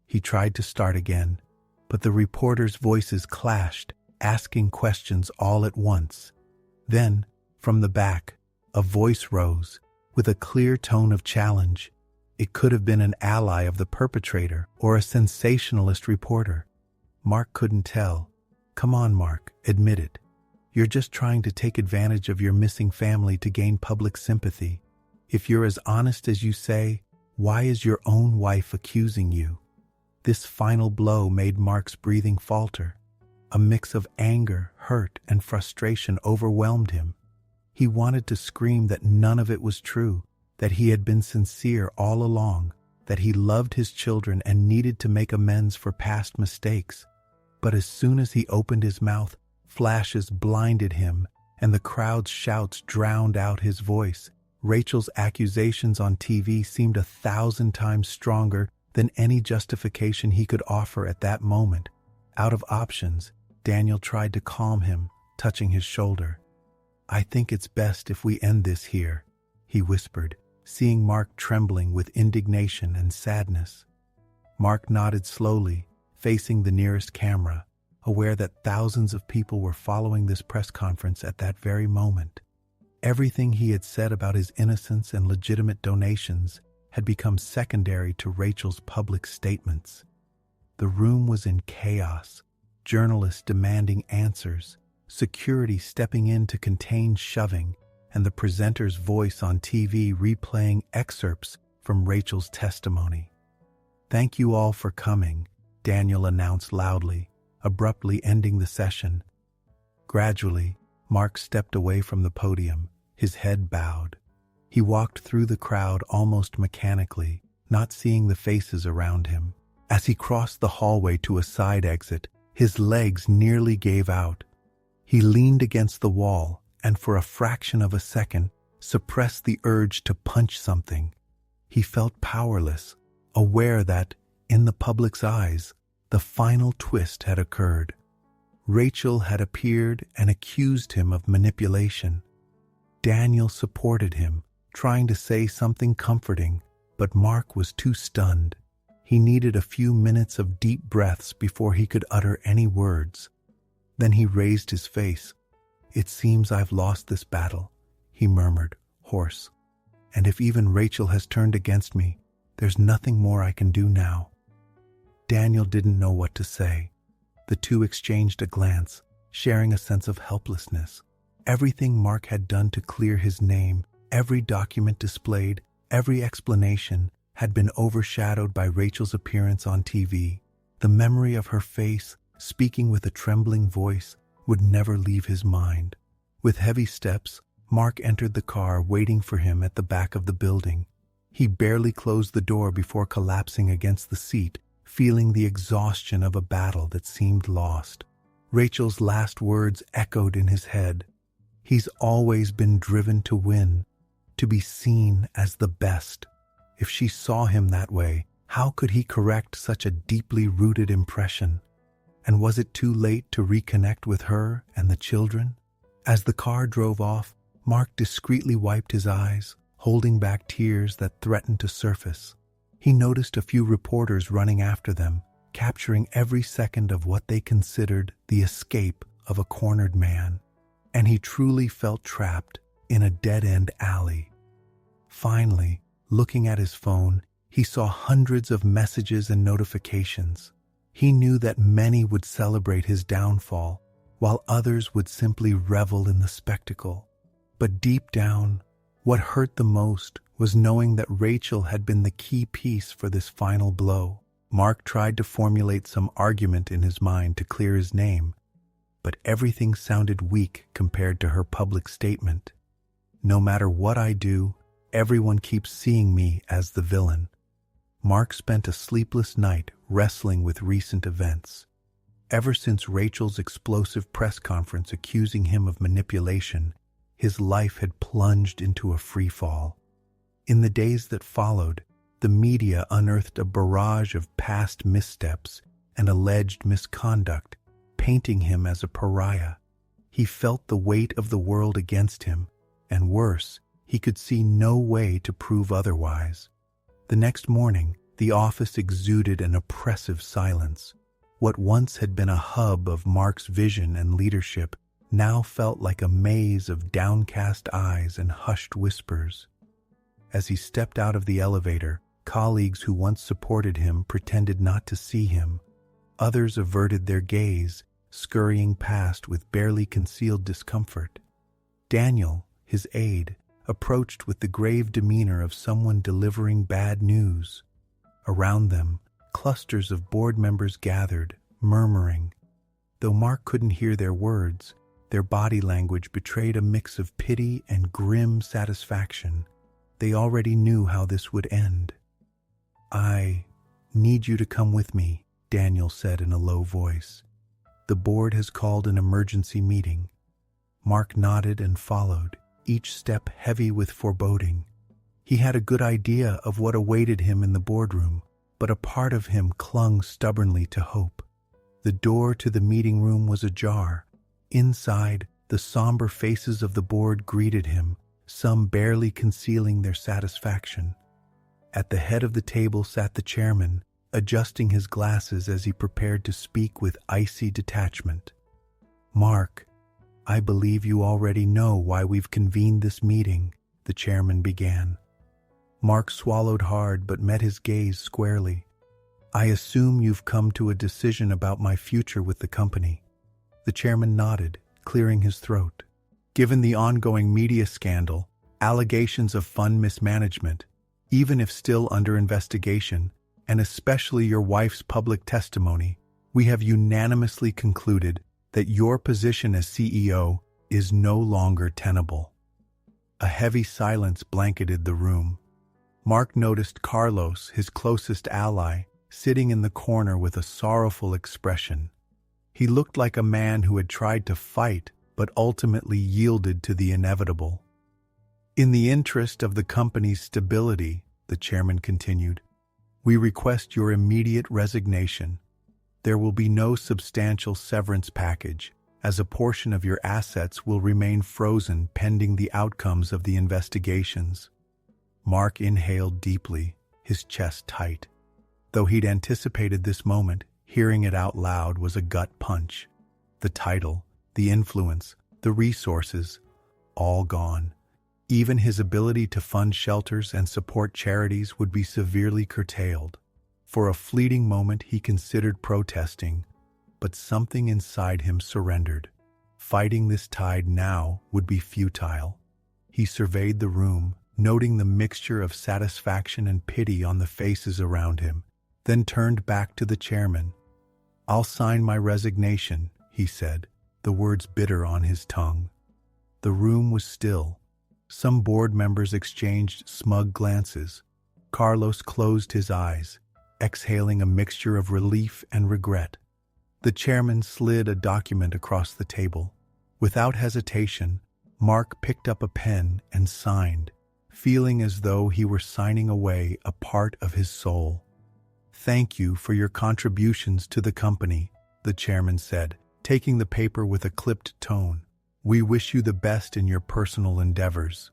He tried to start again, but the reporters' voices clashed, asking questions all at once. Then, from the back, a voice rose, with a clear tone of challenge. It could have been an ally of the perpetrator or a sensationalist reporter. Mark couldn't tell. "Come on, Mark, admit it. You're just trying to take advantage of your missing family to gain public sympathy. If you're as honest as you say, why is your own wife accusing you?" This final blow made Mark's breathing falter. A mix of anger, hurt, and frustration overwhelmed him. He wanted to scream that none of it was true, that he had been sincere all along, that he loved his children and needed to make amends for past mistakes. But as soon as he opened his mouth, flashes blinded him, and the crowd's shouts drowned out his voice. Rachel's accusations on TV seemed 1,000 times stronger than any justification he could offer at that moment. Out of options, Daniel tried to calm him, touching his shoulder. "I think it's best if we end this here," he whispered, seeing Mark trembling with indignation and sadness. Mark nodded slowly, facing the nearest camera, aware that thousands of people were following this press conference at that very moment. Everything he had said about his innocence and legitimate donations had become secondary to Rachel's public statements. The room was in chaos, journalists demanding answers, security stepping in to contain shoving, and the presenter's voice on TV replaying excerpts from Rachel's testimony. "Thank you all for coming," Daniel announced loudly, abruptly ending the session. Gradually, Mark stepped away from the podium, his head bowed. He walked through the crowd almost mechanically, not seeing the faces around him. As he crossed the hallway to a side exit, His legs nearly gave out. He leaned against the wall and for a fraction of a second suppressed the urge to punch something. He felt powerless, aware that, in the public's eyes, the final twist had occurred. Rachel had appeared and accused him of manipulation. Daniel supported him, trying to say something comforting, but Mark was too stunned. He needed a few minutes of deep breaths before he could utter any words. Then he raised his face. "It seems I've lost this battle," he murmured, hoarse. "And if even Rachel has turned against me, there's nothing more I can do now." Daniel didn't know what to say. The two exchanged a glance, sharing a sense of helplessness. Everything Mark had done to clear his name, every document displayed, every explanation, had been overshadowed by Rachel's appearance on TV. The memory of her face, speaking with a trembling voice, would never leave his mind. With heavy steps, Mark entered the car waiting for him at the back of the building. He barely closed the door before collapsing against the seat, feeling the exhaustion of a battle that seemed lost. Rachel's last words echoed in his head. He's always been driven to win, to be seen as the best. If she saw him that way, how could he correct such a deeply rooted impression? And was it too late to reconnect with her and the children? As the car drove off, Mark discreetly wiped his eyes, holding back tears that threatened to surface. He noticed a few reporters running after them, capturing every second of what they considered the escape of a cornered man. And he truly felt trapped in a dead-end alley. Finally, looking at his phone, he saw hundreds of messages and notifications. He knew that many would celebrate his downfall, while others would simply revel in the spectacle. But deep down, what hurt the most was knowing that Rachel had been the key piece for this final blow. Mark tried to formulate some argument in his mind to clear his name, but everything sounded weak compared to her public statement. "No matter what I do, everyone keeps seeing me as the villain." Mark spent a sleepless night wrestling with recent events. Ever since Rachel's explosive press conference accusing him of manipulation, his life had plunged into a free fall. In the days that followed, the media unearthed a barrage of past missteps and alleged misconduct, painting him as a pariah. He felt the weight of the world against him, and worse, he could see no way to prove otherwise. The next morning, the office exuded an oppressive silence. What once had been a hub of Mark's vision and leadership now felt like a maze of downcast eyes and hushed whispers. As he stepped out of the elevator, colleagues who once supported him pretended not to see him. Others averted their gaze, scurrying past with barely concealed discomfort. Daniel, his aide, approached with the grave demeanor of someone delivering bad news. Around them, clusters of board members gathered, murmuring. Though Mark couldn't hear their words, their body language betrayed a mix of pity and grim satisfaction. They already knew how this would end. "I need you to come with me," Daniel said in a low voice. "The board has called an emergency meeting." Mark nodded and followed, each step heavy with foreboding. He had a good idea of what awaited him in the boardroom, but a part of him clung stubbornly to hope. The door to the meeting room was ajar. Inside, the somber faces of the board greeted him, some barely concealing their satisfaction. At the head of the table sat the chairman, adjusting his glasses as he prepared to speak with icy detachment. "Mark, I believe you already know why we've convened this meeting," the chairman began. Mark swallowed hard but met his gaze squarely. "I assume you've come to a decision about my future with the company." The chairman nodded, clearing his throat. "Given the ongoing media scandal, allegations of fund mismanagement, even if still under investigation, and especially your wife's public testimony, we have unanimously concluded that your position as CEO is no longer tenable." A heavy silence blanketed the room. Mark noticed Carlos, his closest ally, sitting in the corner with a sorrowful expression. He looked like a man who had tried to fight but ultimately yielded to the inevitable. In the interest of the company's stability, the chairman continued, we request your immediate resignation. There will be no substantial severance package, as a portion of your assets will remain frozen pending the outcomes of the investigations. Mark inhaled deeply, his chest tight. Though he'd anticipated this moment, hearing it out loud was a gut punch. The title, the influence, the resources, all gone. Even his ability to fund shelters and support charities would be severely curtailed. For a fleeting moment he considered protesting, but something inside him surrendered. Fighting this tide now would be futile. He surveyed the room, noting the mixture of satisfaction and pity on the faces around him, then turned back to the chairman. I'll sign my resignation, he said, the words bitter on his tongue. The room was still. Some board members exchanged smug glances. Carlos closed his eyes, exhaling a mixture of relief and regret. The chairman slid a document across the table. Without hesitation, Mark picked up a pen and signed, feeling as though he were signing away a part of his soul. Thank you for your contributions to the company, the chairman said, taking the paper with a clipped tone. We wish you the best in your personal endeavors.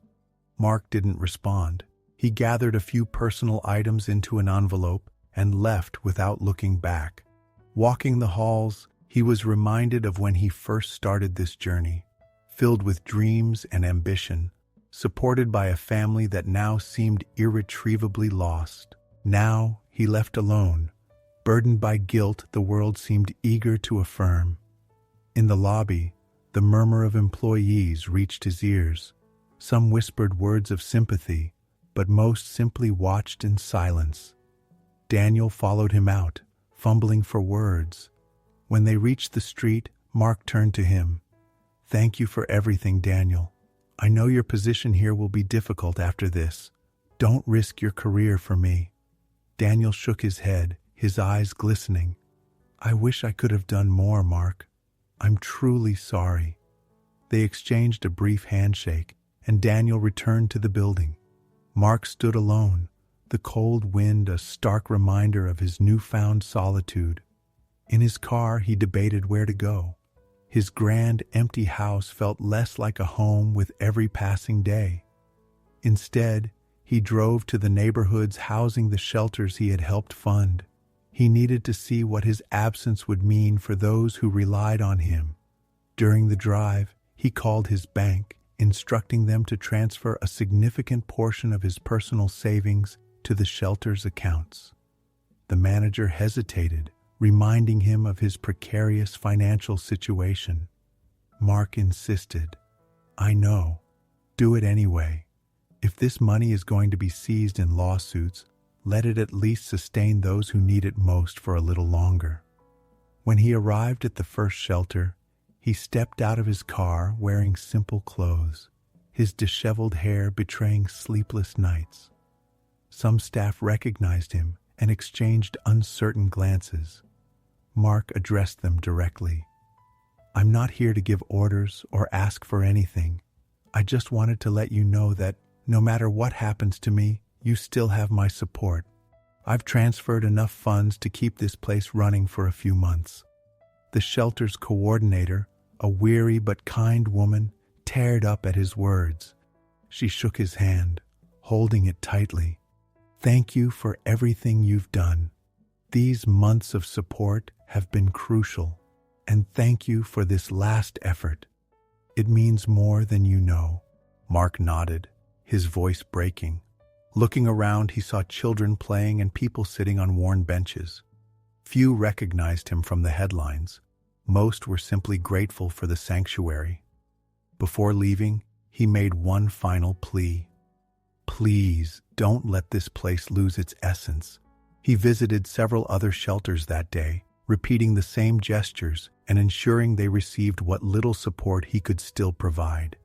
Mark didn't respond. He gathered a few personal items into an envelope and left without looking back. Walking the halls, he was reminded of when he first started this journey, filled with dreams and ambition, supported by a family that now seemed irretrievably lost. Now he left alone, burdened by guilt the world seemed eager to affirm. In the lobby, the murmur of employees reached his ears. Some whispered words of sympathy, but most simply watched in silence. Daniel followed him out, fumbling for words. When they reached the street, Mark turned to him. Thank you for everything, Daniel. I know your position here will be difficult after this. Don't risk your career for me. Daniel shook his head, his eyes glistening. I wish I could have done more, Mark. I'm truly sorry. They exchanged a brief handshake, and Daniel returned to the building. Mark stood alone, the cold wind a stark reminder of his newfound solitude. In his car, he debated where to go. His grand, empty house felt less like a home with every passing day. Instead, he drove to the neighborhoods housing the shelters he had helped fund. He needed to see what his absence would mean for those who relied on him. During the drive, he called his bank, instructing them to transfer a significant portion of his personal savings to the shelter's accounts. The manager hesitated, reminding him of his precarious financial situation. Mark insisted, I know. Do it anyway. If this money is going to be seized in lawsuits, let it at least sustain those who need it most for a little longer. When he arrived at the first shelter, he stepped out of his car wearing simple clothes, his disheveled hair betraying sleepless nights. Some staff recognized him and exchanged uncertain glances. Mark addressed them directly. I'm not here to give orders or ask for anything. I just wanted to let you know that no matter what happens to me, you still have my support. I've transferred enough funds to keep this place running for a few months. The shelter's coordinator, a weary but kind woman, teared up at his words. She shook his hand, holding it tightly. Thank you for everything you've done. These months of support have been crucial, and thank you for this last effort. It means more than you know. Mark nodded, his voice breaking. Looking around, he saw children playing and people sitting on worn benches. Few recognized him from the headlines. Most were simply grateful for the sanctuary. Before leaving, he made one final plea. Please, don't let this place lose its essence. He visited several other shelters that day, repeating the same gestures and ensuring they received what little support he could still provide.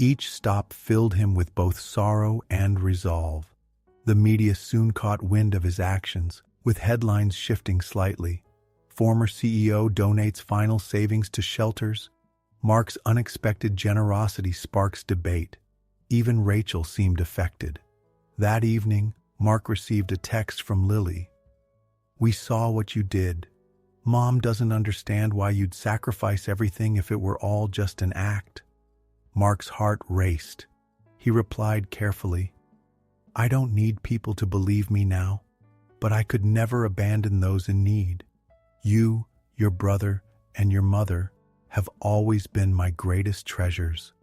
Each stop filled him with both sorrow and resolve. The media soon caught wind of his actions, with headlines shifting slightly. former CEO donates final savings to shelters. Mark's unexpected generosity sparks debate. Even Rachel seemed affected. That evening, Mark received a text from Lily. "We saw what you did. Mom doesn't understand why you'd sacrifice everything if it were all just an act." Mark's heart raced. He replied carefully, "I don't need people to believe me now, but I could never abandon those in need. You, your brother, and your mother have always been my greatest treasures."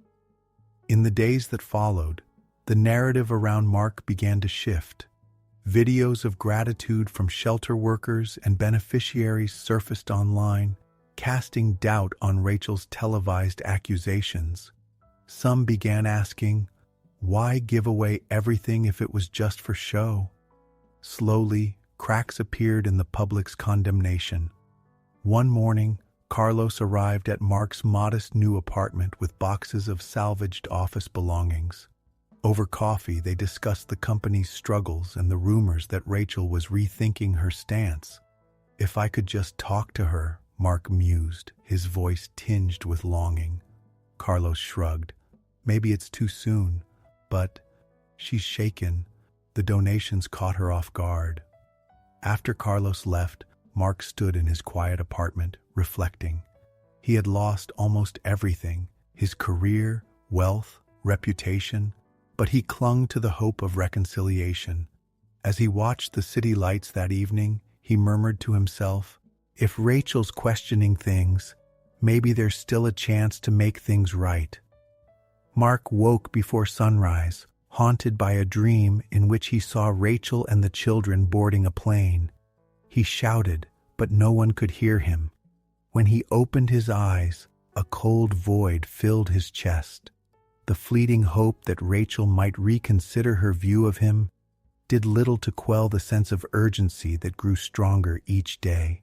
In the days that followed, the narrative around Mark began to shift. Videos of gratitude from shelter workers and beneficiaries surfaced online, casting doubt on Rachel's televised accusations. Some began asking, why give away everything if it was just for show? Slowly, cracks appeared in the public's condemnation. One morning, Carlos arrived at Mark's modest new apartment with boxes of salvaged office belongings. Over coffee, they discussed the company's struggles and the rumors that Rachel was rethinking her stance. "If I could just talk to her," Mark mused, his voice tinged with longing. Carlos shrugged. "Maybe it's too soon, but she's shaken." The donations caught her off guard. After Carlos left, Mark stood in his quiet apartment, reflecting. He had lost almost everything, his career, wealth, reputation, but he clung to the hope of reconciliation. As he watched the city lights that evening, he murmured to himself, "If Rachel's questioning things, maybe there's still a chance to make things right." Mark woke before sunrise, haunted by a dream in which he saw Rachel and the children boarding a plane. He shouted, but no one could hear him. When he opened his eyes, a cold void filled his chest. The fleeting hope that Rachel might reconsider her view of him did little to quell the sense of urgency that grew stronger each day.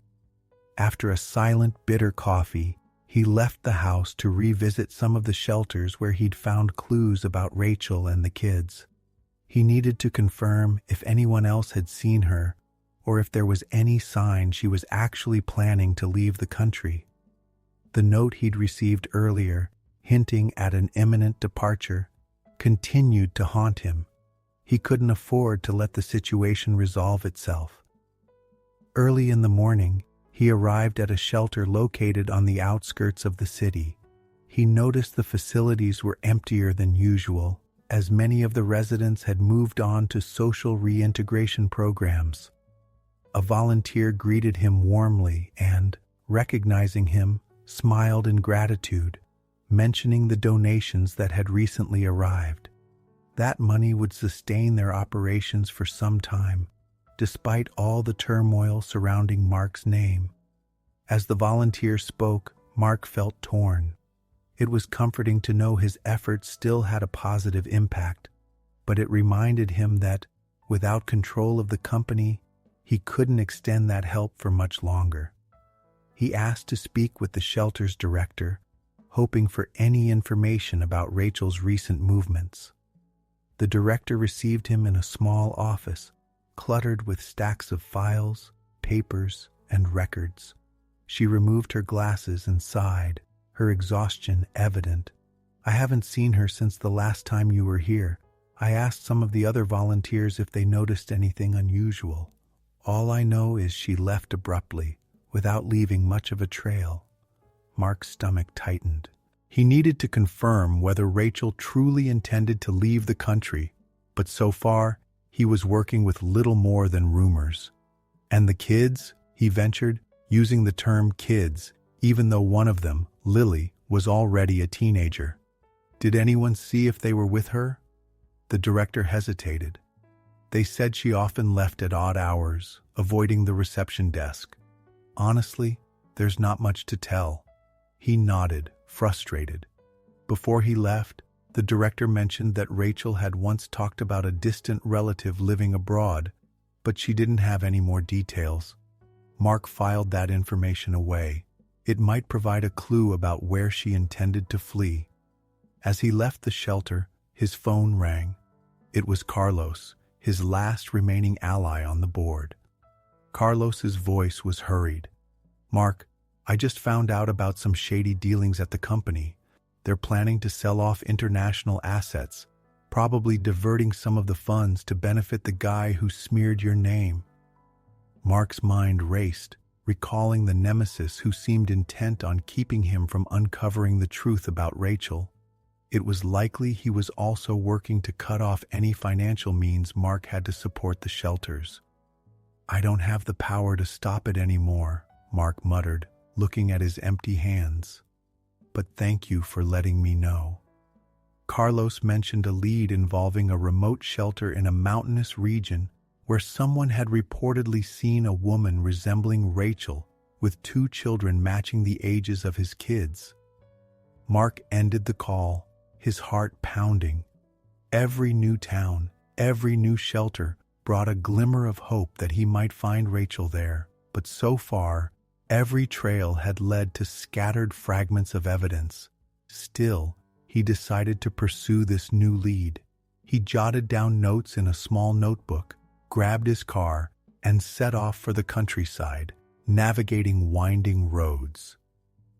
After a silent, bitter coffee, he left the house to revisit some of the shelters where he'd found clues about Rachel and the kids. He needed to confirm if anyone else had seen her or if there was any sign she was actually planning to leave the country. The note he'd received earlier, hinting at an imminent departure, continued to haunt him. He couldn't afford to let the situation resolve itself. Early in the morning, he arrived at a shelter located on the outskirts of the city. He noticed the facilities were emptier than usual, as many of the residents had moved on to social reintegration programs. A volunteer greeted him warmly and, recognizing him, smiled in gratitude, mentioning the donations that had recently arrived. That money would sustain their operations for some time, despite all the turmoil surrounding Mark's name. As the volunteer spoke, Mark felt torn. It was comforting to know his efforts still had a positive impact, but it reminded him that, without control of the company, he couldn't extend that help for much longer. He asked to speak with the shelter's director, hoping for any information about Rachel's recent movements. The director received him in a small office, cluttered with stacks of files, papers, and records. She removed her glasses and sighed, her exhaustion evident. "I haven't seen her since the last time you were here. I asked some of the other volunteers if they noticed anything unusual. All I know is she left abruptly, without leaving much of a trail." Mark's stomach tightened. He needed to confirm whether Rachel truly intended to leave the country, but so far, he was working with little more than rumors. "And the kids?" he ventured, using the term kids, even though one of them, Lily, was already a teenager. "Did anyone see if they were with her?" The director hesitated. "They said she often left at odd hours, avoiding the reception desk. Honestly, there's not much to tell." He nodded, frustrated. Before he left, the director mentioned that Rachel had once talked about a distant relative living abroad, but she didn't have any more details. Mark filed that information away. It might provide a clue about where she intended to flee. As he left the shelter, his phone rang. It was Carlos, his last remaining ally on the board. Carlos's voice was hurried. "Mark, I just found out about some shady dealings at the company. They're planning to sell off international assets, probably diverting some of the funds to benefit the guy who smeared your name." Mark's mind raced, recalling the nemesis who seemed intent on keeping him from uncovering the truth about Rachel. It was likely he was also working to cut off any financial means Mark had to support the shelters. "I don't have the power to stop it anymore," Mark muttered, looking at his empty hands. "But thank you for letting me know." Carlos mentioned a lead involving a remote shelter in a mountainous region where someone had reportedly seen a woman resembling Rachel with 2 children matching the ages of his kids. Mark ended the call, his heart pounding. Every new town, every new shelter brought a glimmer of hope that he might find Rachel there, but so far, every trail had led to scattered fragments of evidence. Still, he decided to pursue this new lead. He jotted down notes in a small notebook, grabbed his car, and set off for the countryside, navigating winding roads.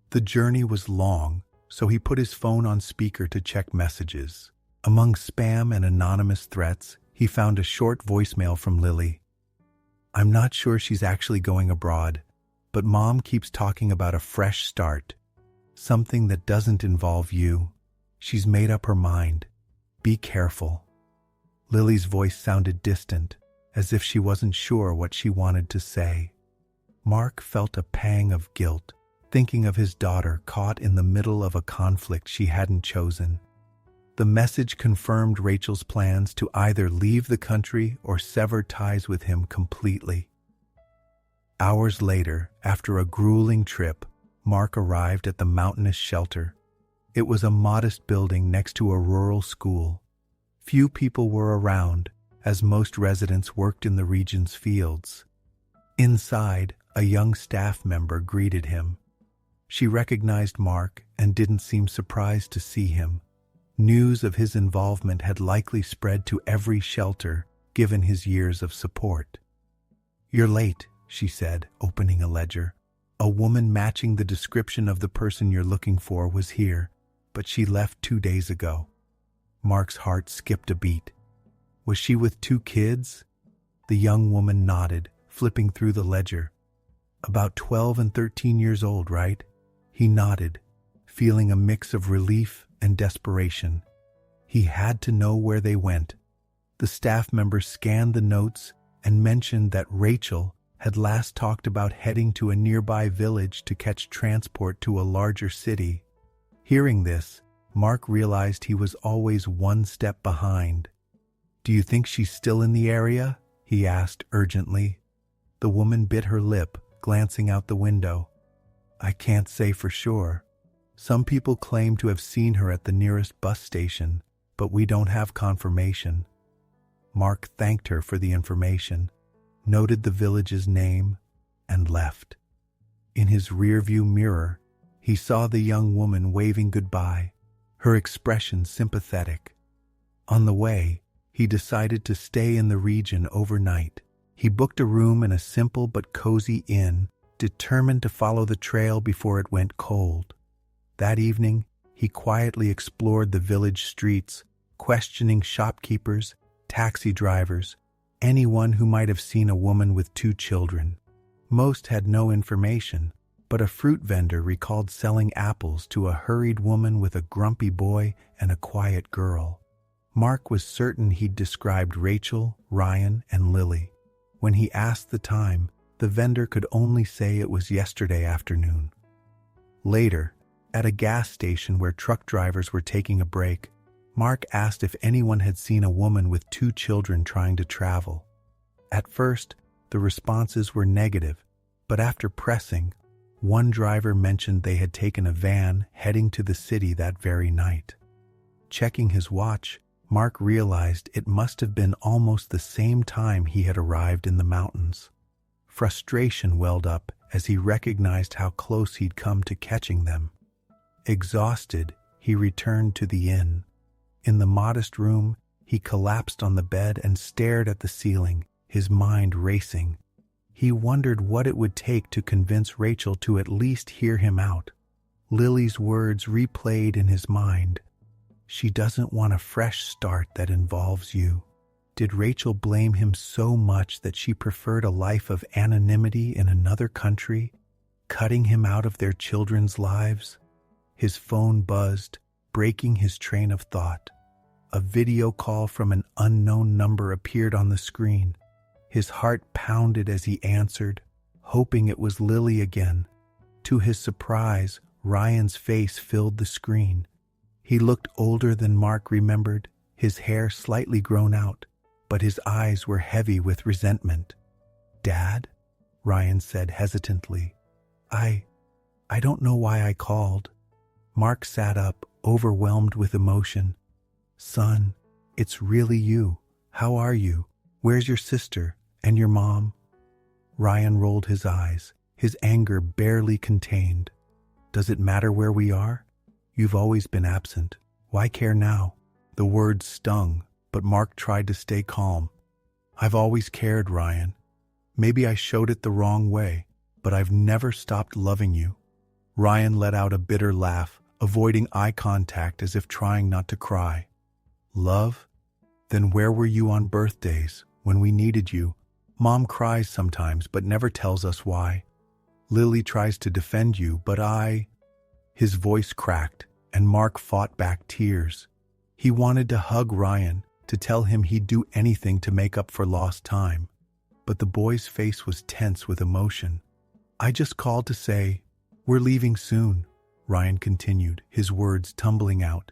The journey was long, so he put his phone on speaker to check messages. Among spam and anonymous threats, he found a short voicemail from Lily. "I'm not sure she's actually going abroad, but Mom keeps talking about a fresh start. Something that doesn't involve you. She's made up her mind. Be careful." Lily's voice sounded distant, as if she wasn't sure what she wanted to say. Mark felt a pang of guilt, thinking of his daughter caught in the middle of a conflict she hadn't chosen. The message confirmed Rachel's plans to either leave the country or sever ties with him completely. Hours later, after a grueling trip, Mark arrived at the mountainous shelter. It was a modest building next to a rural school. Few people were around, as most residents worked in the region's fields. Inside, a young staff member greeted him. She recognized Mark and didn't seem surprised to see him. News of his involvement had likely spread to every shelter, given his years of support. "You're late," she said, opening a ledger. "A woman matching the description of the person you're looking for was here, but she left 2 days ago." Mark's heart skipped a beat. "Was she with 2 kids?" The young woman nodded, flipping through the ledger. "About 12 and 13 years old, right?" He nodded, feeling a mix of relief and desperation. He had to know where they went. The staff member scanned the notes and mentioned that Rachel had last talked about heading to a nearby village to catch transport to a larger city. Hearing this, Mark realized he was always one step behind. "Do you think she's still in the area?" he asked urgently. The woman bit her lip, glancing out the window. "I can't say for sure. Some people claim to have seen her at the nearest bus station, but we don't have confirmation." Mark thanked her for the information, noted the village's name, and left. In his rearview mirror, he saw the young woman waving goodbye, her expression sympathetic. On the way, he decided to stay in the region overnight. He booked a room in a simple but cozy inn, determined to follow the trail before it went cold. That evening, he quietly explored the village streets, questioning shopkeepers, taxi drivers, anyone who might have seen a woman with 2 children. Most had no information, but a fruit vendor recalled selling apples to a hurried woman with a grumpy boy and a quiet girl. Mark was certain he'd described Rachel, Ryan, and Lily. When he asked the time, the vendor could only say it was yesterday afternoon. Later, at a gas station where truck drivers were taking a break, Mark asked if anyone had seen a woman with 2 children trying to travel. At first, the responses were negative, but after pressing, one driver mentioned they had taken a van heading to the city that very night. Checking his watch, Mark realized it must have been almost the same time he had arrived in the mountains. Frustration welled up as he recognized how close he'd come to catching them. Exhausted, he returned to the inn. In the modest room, he collapsed on the bed and stared at the ceiling, his mind racing. He wondered what it would take to convince Rachel to at least hear him out. Lily's words replayed in his mind. She doesn't want a fresh start that involves you. Did Rachel blame him so much that she preferred a life of anonymity in another country, cutting him out of their children's lives? His phone buzzed, breaking his train of thought. A video call from an unknown number appeared on the screen. His heart pounded as he answered, hoping it was Lily again. To his surprise, Ryan's face filled the screen. He looked older than Mark remembered, his hair slightly grown out, but his eyes were heavy with resentment. "Dad?" Ryan said hesitantly. I don't know why I called." Mark sat up, overwhelmed with emotion. "Son, it's really you. How are you? Where's your sister? And your mom?" Ryan rolled his eyes, his anger barely contained. "Does it matter where we are? You've always been absent. Why care now?" The words stung, but Mark tried to stay calm. "I've always cared, Ryan. Maybe I showed it the wrong way, but I've never stopped loving you." Ryan let out a bitter laugh, avoiding eye contact as if trying not to cry. "Love? Then where were you on birthdays, when we needed you? Mom cries sometimes, but never tells us why. Lily tries to defend you, but I—" His voice cracked, and Mark fought back tears. He wanted to hug Ryan, to tell him he'd do anything to make up for lost time. But the boy's face was tense with emotion. "I just called to say, we're leaving soon," Ryan continued, his words tumbling out.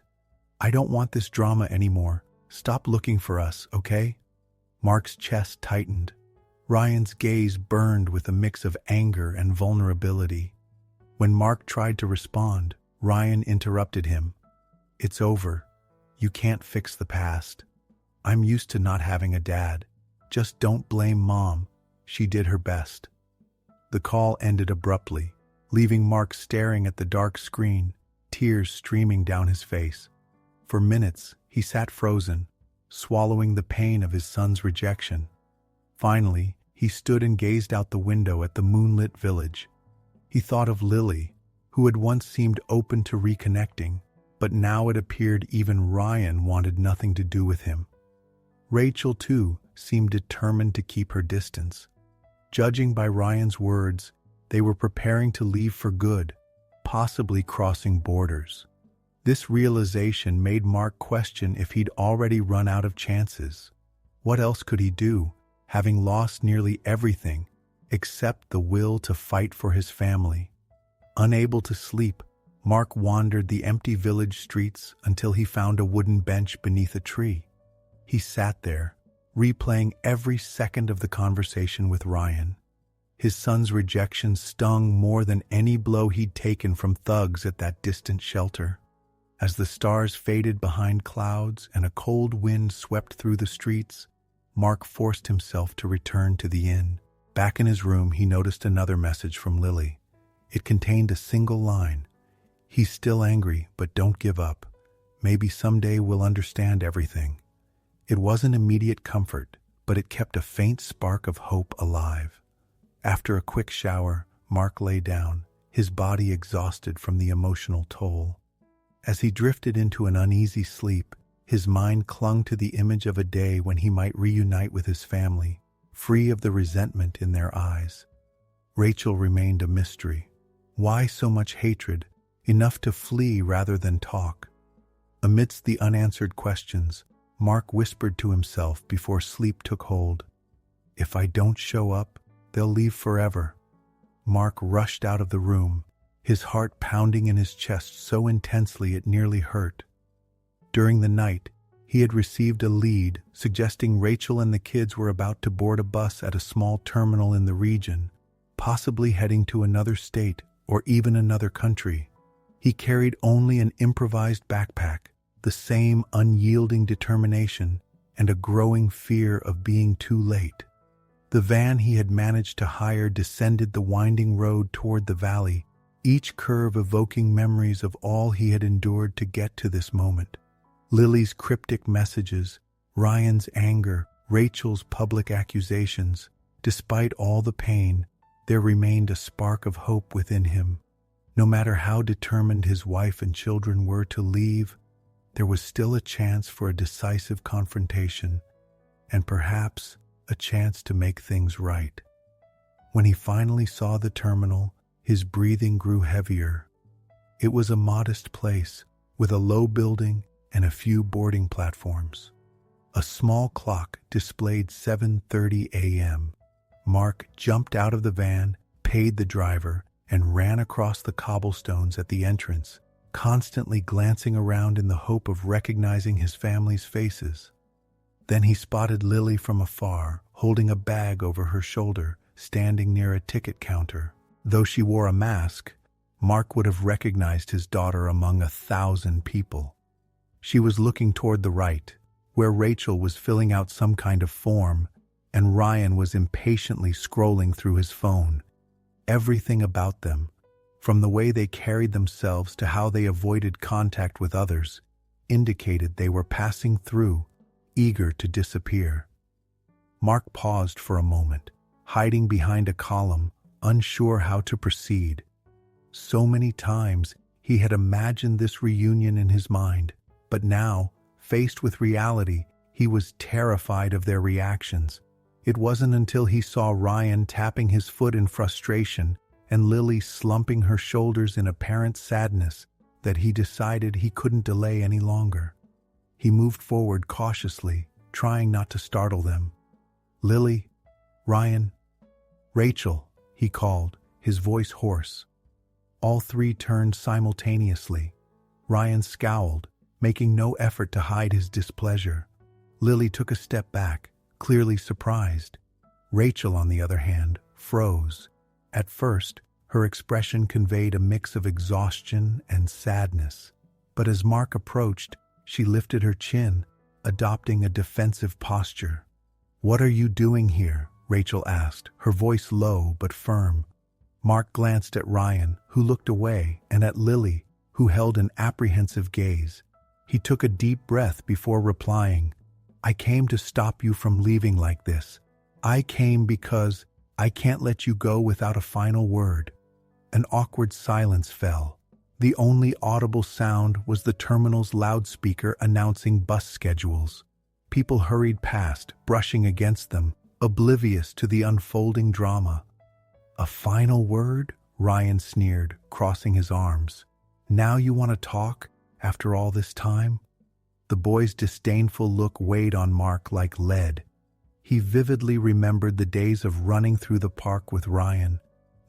"I don't want this drama anymore. Stop looking for us, okay?" Mark's chest tightened. Ryan's gaze burned with a mix of anger and vulnerability. When Mark tried to respond, Ryan interrupted him. "It's over. You can't fix the past. I'm used to not having a dad. Just don't blame Mom. She did her best." The call ended abruptly, leaving Mark staring at the dark screen, tears streaming down his face. For minutes, he sat frozen, swallowing the pain of his son's rejection. Finally, he stood and gazed out the window at the moonlit village. He thought of Lily, who had once seemed open to reconnecting, but now it appeared even Ryan wanted nothing to do with him. Rachel, too, seemed determined to keep her distance. Judging by Ryan's words, they were preparing to leave for good, possibly crossing borders. This realization made Mark question if he'd already run out of chances. What else could he do, having lost nearly everything, except the will to fight for his family? Unable to sleep, Mark wandered the empty village streets until he found a wooden bench beneath a tree. He sat there, replaying every second of the conversation with Ryan. His son's rejection stung more than any blow he'd taken from thugs at that distant shelter. As the stars faded behind clouds and a cold wind swept through the streets, Mark forced himself to return to the inn. Back in his room, he noticed another message from Lily. It contained a single line. "He's still angry, but don't give up. Maybe someday we'll understand everything." It wasn't immediate comfort, but it kept a faint spark of hope alive. After a quick shower, Mark lay down, his body exhausted from the emotional toll. As he drifted into an uneasy sleep, his mind clung to the image of a day when he might reunite with his family, free of the resentment in their eyes. Rachel remained a mystery. Why so much hatred, enough to flee rather than talk? Amidst the unanswered questions, Mark whispered to himself before sleep took hold. "If I don't show up, they'll leave forever." Mark rushed out of the room, his heart pounding in his chest so intensely it nearly hurt. During the night, he had received a lead suggesting Rachel and the kids were about to board a bus at a small terminal in the region, possibly heading to another state or even another country. He carried only an improvised backpack, the same unyielding determination, and a growing fear of being too late. The van he had managed to hire descended the winding road toward the valley, each curve evoking memories of all he had endured to get to this moment. Lily's cryptic messages, Ryan's anger, Rachel's public accusations. Despite all the pain, there remained a spark of hope within him. No matter how determined his wife and children were to leave, there was still a chance for a decisive confrontation, and perhaps a chance to make things right. When he finally saw the terminal, his breathing grew heavier. It was a modest place, with a low building and a few boarding platforms. A small clock displayed 7:30 a.m. Mark jumped out of the van, paid the driver, and ran across the cobblestones at the entrance, constantly glancing around in the hope of recognizing his family's faces. Then he spotted Lily from afar, holding a bag over her shoulder, standing near a ticket counter. Though she wore a mask, Mark would have recognized his daughter among 1,000 people. She was looking toward the right, where Rachel was filling out some kind of form, and Ryan was impatiently scrolling through his phone. Everything about them, from the way they carried themselves to how they avoided contact with others, indicated they were passing through, eager to disappear. Mark paused for a moment, hiding behind a column, unsure how to proceed. So many times he had imagined this reunion in his mind, but now, faced with reality, he was terrified of their reactions. It wasn't until he saw Ryan tapping his foot in frustration and Lily slumping her shoulders in apparent sadness that he decided he couldn't delay any longer. He moved forward cautiously, trying not to startle them. "Lily, Ryan, Rachel," he called, his voice hoarse. All three turned simultaneously. Ryan scowled, making no effort to hide his displeasure. Lily took a step back, clearly surprised. Rachel, on the other hand, froze. At first, her expression conveyed a mix of exhaustion and sadness. But as Mark approached, she lifted her chin, adopting a defensive posture. "What are you doing here?" Rachel asked, her voice low but firm. Mark glanced at Ryan, who looked away, and at Lily, who held an apprehensive gaze. He took a deep breath before replying, "I came to stop you from leaving like this. I came because I can't let you go without a final word." An awkward silence fell. The only audible sound was the terminal's loudspeaker announcing bus schedules. People hurried past, brushing against them, oblivious to the unfolding drama. "A final word?" Ryan sneered, crossing his arms. "Now you want to talk, after all this time?" The boy's disdainful look weighed on Mark like lead. He vividly remembered the days of running through the park with Ryan,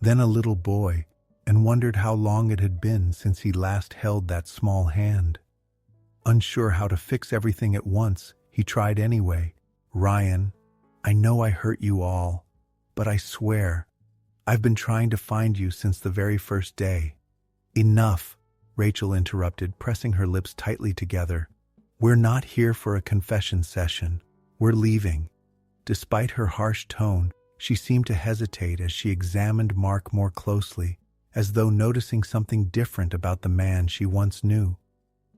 then a little boy, and wondered how long it had been since he last held that small hand. Unsure how to fix everything at once, he tried anyway. "Ryan, I know I hurt you all, but I swear, I've been trying to find you since the very first day." "Enough," Rachel interrupted, pressing her lips tightly together. "We're not here for a confession session. We're leaving." Despite her harsh tone, she seemed to hesitate as she examined Mark more closely, as though noticing something different about the man she once knew.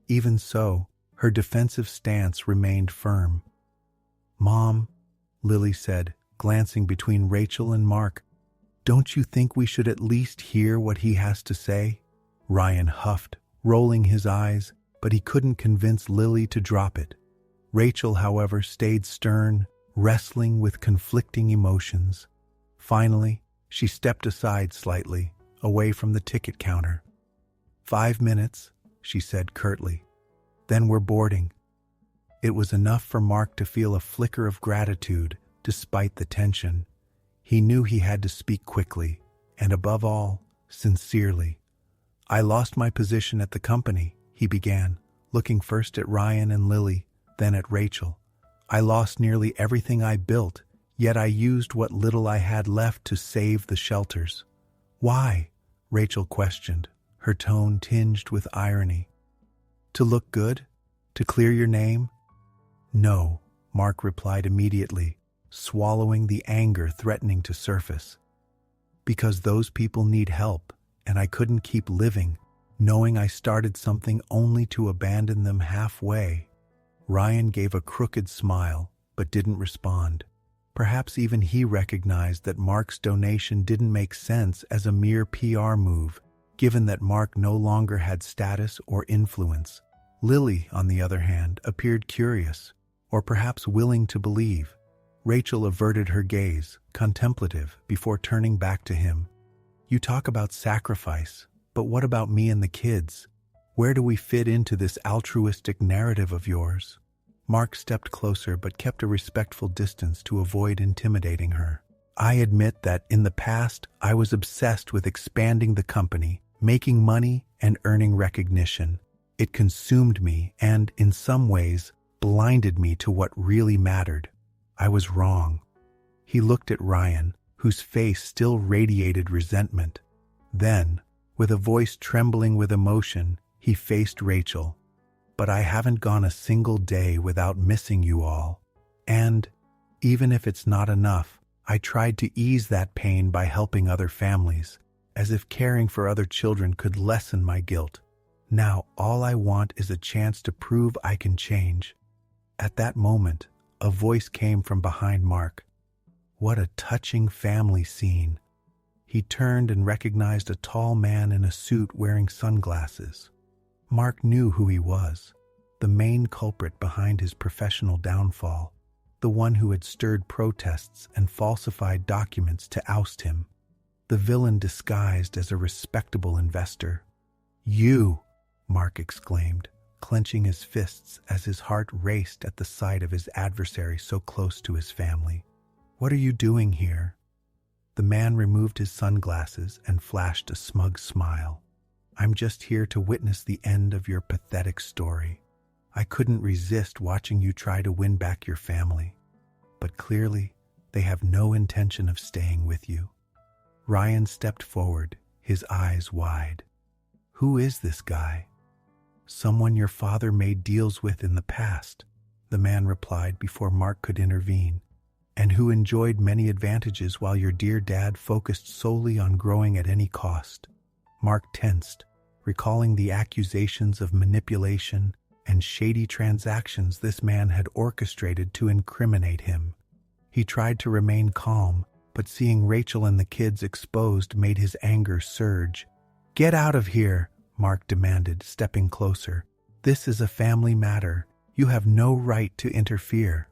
Even so, her defensive stance remained firm. "Mom," Lily said, glancing between Rachel and Mark, "don't you think we should at least hear what he has to say?" Ryan huffed, rolling his eyes, but he couldn't convince Lily to drop it. Rachel, however, stayed stern, wrestling with conflicting emotions. Finally, she stepped aside slightly, away from the ticket counter. "5 minutes," she said curtly. "Then we're boarding." It was enough for Mark to feel a flicker of gratitude, despite the tension. He knew he had to speak quickly, and above all, sincerely. "I lost my position at the company," he began, looking first at Ryan and Lily, then at Rachel. "I lost nearly everything I built, yet I used what little I had left to save the shelters." "Why?" Rachel questioned, her tone tinged with irony. "To look good? To clear your name?" "No," Mark replied immediately, swallowing the anger threatening to surface. "Because those people need help, and I couldn't keep living, knowing I started something only to abandon them halfway." Ryan gave a crooked smile, but didn't respond. Perhaps even he recognized that Mark's donation didn't make sense as a mere PR move, given that Mark no longer had status or influence. Lily, on the other hand, appeared curious, or perhaps willing to believe. Rachel averted her gaze, contemplative, before turning back to him. "You talk about sacrifice, but what about me and the kids? Where do we fit into this altruistic narrative of yours?" Mark stepped closer but kept a respectful distance to avoid intimidating her. "I admit that in the past I was obsessed with expanding the company, making money, and earning recognition. It consumed me and, in some ways, blinded me to what really mattered. I was wrong." He looked at Ryan, whose face still radiated resentment. Then, with a voice trembling with emotion, he faced Rachel. "But I haven't gone a single day without missing you all. And, even if it's not enough, I tried to ease that pain by helping other families, as if caring for other children could lessen my guilt. Now all I want is a chance to prove I can change." At that moment, a voice came from behind Mark. What a touching family scene. He turned and recognized a tall man in a suit wearing sunglasses. Mark knew who he was, the main culprit behind his professional downfall, the one who had stirred protests and falsified documents to oust him, the villain disguised as a respectable investor. "You!" Mark exclaimed, clenching his fists as his heart raced at the sight of his adversary so close to his family. "What are you doing here?" The man removed his sunglasses and flashed a smug smile. "I'm just here to witness the end of your pathetic story. I couldn't resist watching you try to win back your family. But clearly, they have no intention of staying with you." Ryan stepped forward, his eyes wide. "Who is this guy?" "Someone your father made deals with in the past," the man replied before Mark could intervene, "and who enjoyed many advantages while your dear dad focused solely on growing at any cost." Mark tensed, recalling the accusations of manipulation and shady transactions this man had orchestrated to incriminate him. He tried to remain calm, but seeing Rachel and the kids exposed made his anger surge. "Get out of here," Mark demanded, stepping closer. "This is a family matter. You have no right to interfere."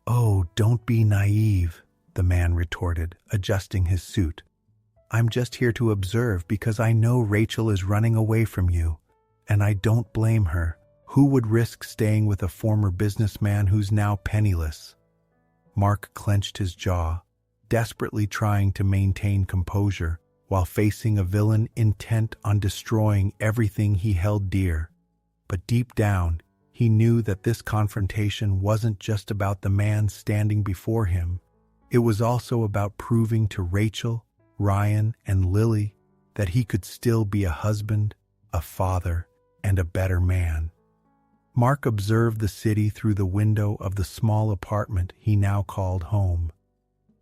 "Oh, don't be naive," the man retorted, adjusting his suit. "I'm just here to observe because I know Rachel is running away from you, and I don't blame her. Who would risk staying with a former businessman who's now penniless?" Mark clenched his jaw, desperately trying to maintain composure while facing a villain intent on destroying everything he held dear. But deep down, he knew that this confrontation wasn't just about the man standing before him. It was also about proving to Rachel, Ryan, and Lily that he could still be a husband, a father, and a better man. Mark observed the city through the window of the small apartment he now called home.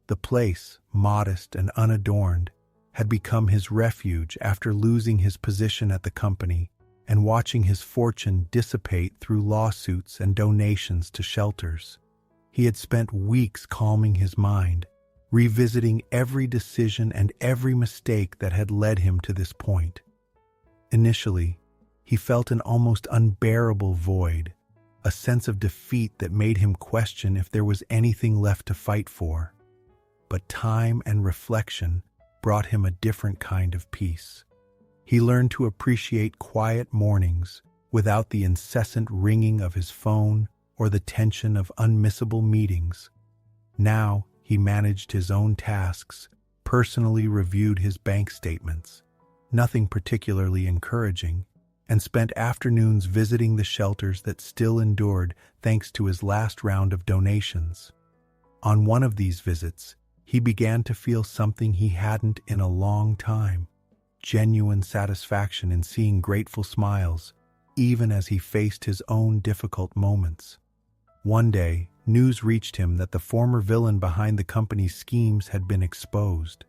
The place, modest and unadorned, had become his refuge after losing his position at the company and watching his fortune dissipate through lawsuits and donations to shelters. He had spent weeks calming his mind, revisiting every decision and every mistake that had led him to this point. Initially, he felt an almost unbearable void, a sense of defeat that made him question if there was anything left to fight for. But time and reflection brought him a different kind of peace. He learned to appreciate quiet mornings without the incessant ringing of his phone or the tension of unmissable meetings. Now he managed his own tasks, personally reviewed his bank statements, nothing particularly encouraging, and spent afternoons visiting the shelters that still endured thanks to his last round of donations. On one of these visits, he began to feel something he hadn't in a long time, genuine satisfaction in seeing grateful smiles, even as he faced his own difficult moments. One day, news reached him that the former villain behind the company's schemes had been exposed.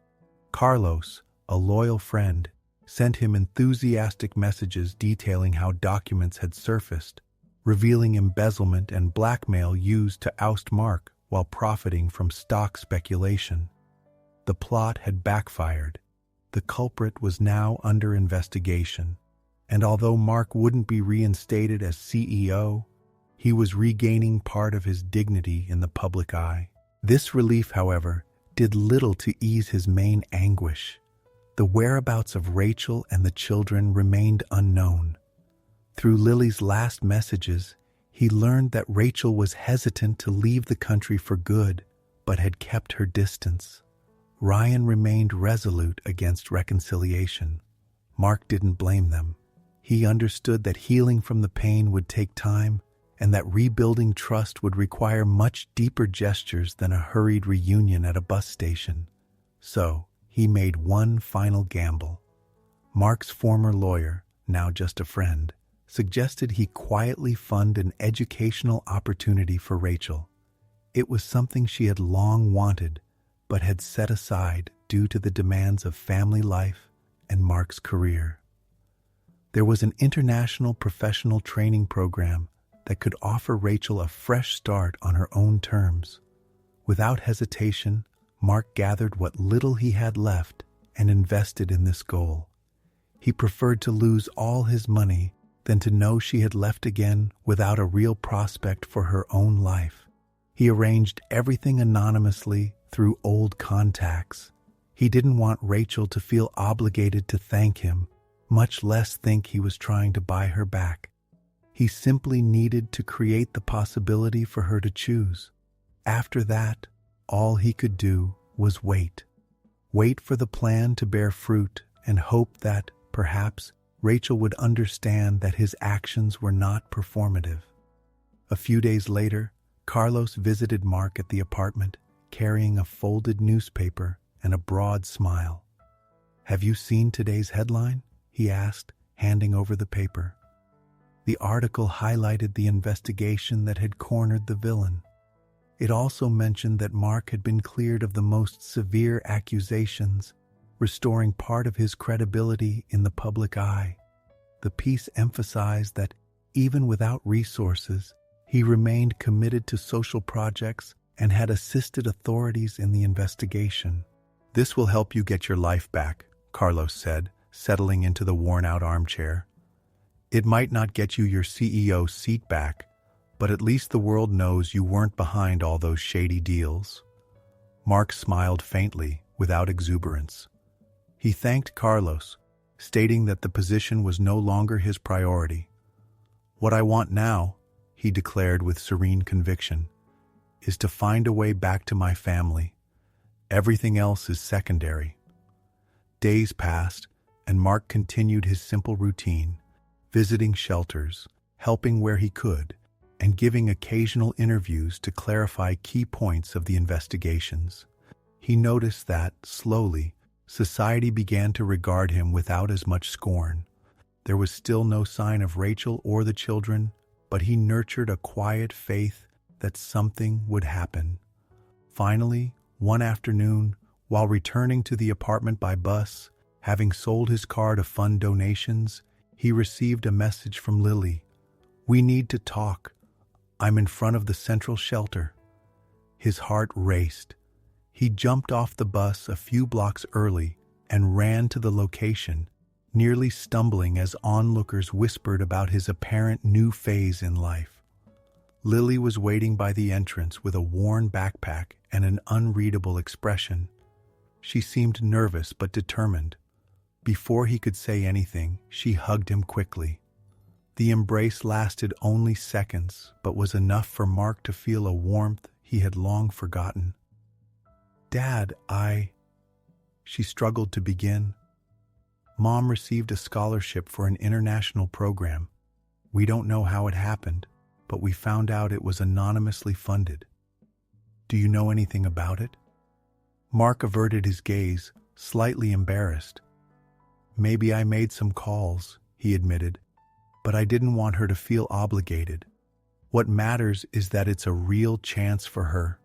Carlos, a loyal friend, sent him enthusiastic messages detailing how documents had surfaced, revealing embezzlement and blackmail used to oust Mark while profiting from stock speculation. The plot had backfired. The culprit was now under investigation, and although Mark wouldn't be reinstated as CEO, he was regaining part of his dignity in the public eye. This relief, however, did little to ease his main anguish. The whereabouts of Rachel and the children remained unknown. Through Lily's last messages, he learned that Rachel was hesitant to leave the country for good, but had kept her distance. Ryan remained resolute against reconciliation. Mark didn't blame them. He understood that healing from the pain would take time, and that rebuilding trust would require much deeper gestures than a hurried reunion at a bus station. So, he made one final gamble. Mark's former lawyer, now just a friend, suggested he quietly fund an educational opportunity for Rachel. It was something she had long wanted, but had set aside due to the demands of family life and Mark's career. There was an international professional training program that could offer Rachel a fresh start on her own terms. Without hesitation, Mark gathered what little he had left and invested in this goal. He preferred to lose all his money than to know she had left again without a real prospect for her own life. He arranged everything anonymously through old contacts. He didn't want Rachel to feel obligated to thank him, much less think he was trying to buy her back. He simply needed to create the possibility for her to choose. After that, all he could do was wait. Wait for the plan to bear fruit and hope that, perhaps, Rachel would understand that his actions were not performative. A few days later, Carlos visited Mark at the apartment, carrying a folded newspaper and a broad smile. "Have you seen today's headline?" he asked, handing over the paper. The article highlighted the investigation that had cornered the villain. It also mentioned that Mark had been cleared of the most severe accusations, restoring part of his credibility in the public eye. The piece emphasized that, even without resources, he remained committed to social projects and had assisted authorities in the investigation. "This will help you get your life back," Carlos said, settling into the worn-out armchair. "It might not get you your CEO seat back, but at least the world knows you weren't behind all those shady deals." Mark smiled faintly, without exuberance. He thanked Carlos, stating that the position was no longer his priority. "What I want now," he declared with serene conviction, "is to find a way back to my family. Everything else is secondary." Days passed, and Mark continued his simple routine, visiting shelters, helping where he could, and giving occasional interviews to clarify key points of the investigations. He noticed that, slowly, society began to regard him without as much scorn. There was still no sign of Rachel or the children, but he nurtured a quiet faith that something would happen. Finally, one afternoon, while returning to the apartment by bus, having sold his car to fund donations, he received a message from Lily. "We need to talk. I'm in front of the central shelter." His heart raced. He jumped off the bus a few blocks early and ran to the location, nearly stumbling as onlookers whispered about his apparent new phase in life. Lily was waiting by the entrance with a worn backpack and an unreadable expression. She seemed nervous but determined. Before he could say anything, she hugged him quickly. The embrace lasted only seconds, but was enough for Mark to feel a warmth he had long forgotten. "Dad, She struggled to begin. "Mom received a scholarship for an international program. We don't know how it happened, but we found out it was anonymously funded. Do you know anything about it?" Mark averted his gaze, slightly embarrassed. "Maybe I made some calls," he admitted, "but I didn't want her to feel obligated. What matters is that it's a real chance for her."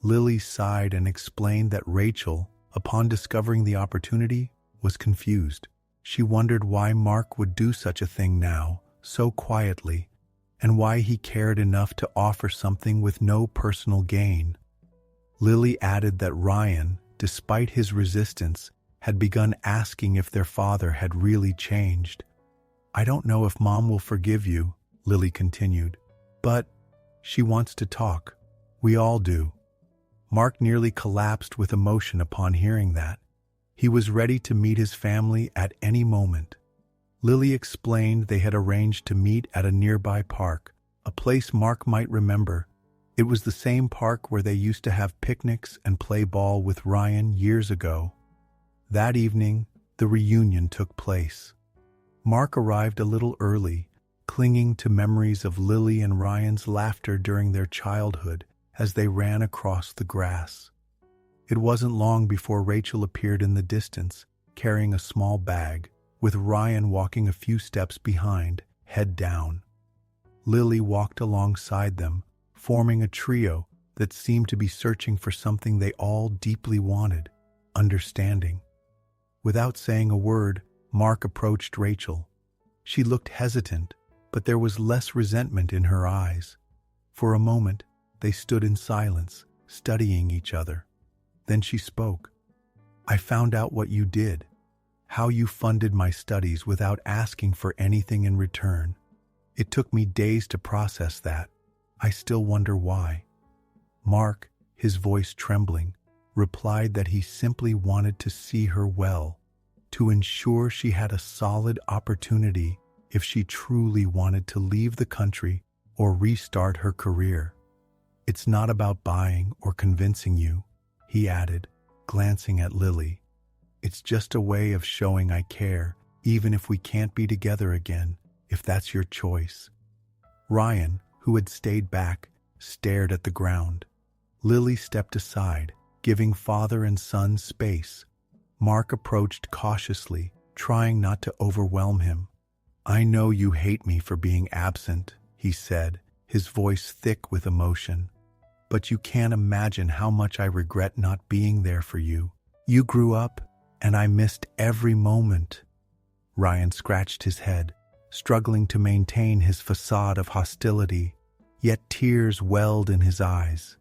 Lily sighed and explained that Rachel, upon discovering the opportunity, was confused. She wondered why Mark would do such a thing now, so quietly, and why he cared enough to offer something with no personal gain. Lily added that Ryan, despite his resistance, had begun asking if their father had really changed. "I don't know if Mom will forgive you," Lily continued, "but she wants to talk. We all do." Mark nearly collapsed with emotion upon hearing that. He was ready to meet his family at any moment. Lily explained they had arranged to meet at a nearby park, a place Mark might remember. It was the same park where they used to have picnics and play ball with Ryan years ago. That evening, the reunion took place. Mark arrived a little early, clinging to memories of Lily and Ryan's laughter during their childhood as they ran across the grass. It wasn't long before Rachel appeared in the distance, carrying a small bag, with Ryan walking a few steps behind, head down. Lily walked alongside them, forming a trio that seemed to be searching for something they all deeply wanted: understanding. Without saying a word, Mark approached Rachel. She looked hesitant, but there was less resentment in her eyes. For a moment, they stood in silence, studying each other. Then she spoke. "I found out what you did, how you funded my studies without asking for anything in return. It took me days to process that. I still wonder why." Mark, his voice trembling, replied that he simply wanted to see her well, to ensure she had a solid opportunity if she truly wanted to leave the country or restart her career. "It's not about buying or convincing you," he added, glancing at Lily. "It's just a way of showing I care, even if we can't be together again, if that's your choice." Ryan, who had stayed back, stared at the ground. Lily stepped aside, giving father and son space. Mark approached cautiously, trying not to overwhelm him. "I know you hate me for being absent," he said, his voice thick with emotion. "But you can't imagine how much I regret not being there for you. You grew up, and I missed every moment." Ryan scratched his head, struggling to maintain his facade of hostility, yet tears welled in his eyes.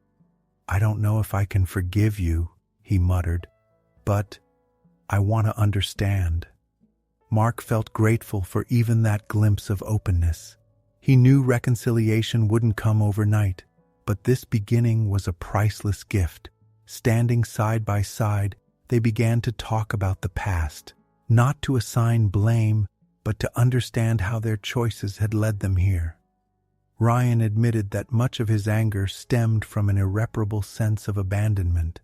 "I don't know if I can forgive you," he muttered, "but I want to understand." Mark felt grateful for even that glimpse of openness. He knew reconciliation wouldn't come overnight, but this beginning was a priceless gift. Standing side by side, they began to talk about the past, not to assign blame, but to understand how their choices had led them here. Ryan admitted that much of his anger stemmed from an irreparable sense of abandonment.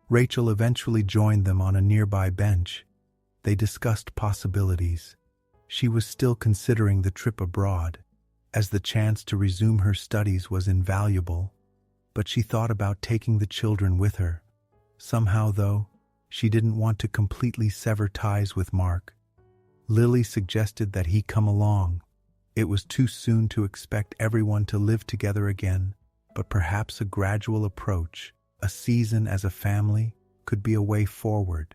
Rachel eventually joined them on a nearby bench. They discussed possibilities. She was still considering the trip abroad, as the chance to resume her studies was invaluable, but she thought about taking the children with her. Somehow, though, she didn't want to completely sever ties with Mark. Lily suggested that he come along. It was too soon to expect everyone to live together again, but perhaps a gradual approach, a season as a family, could be a way forward.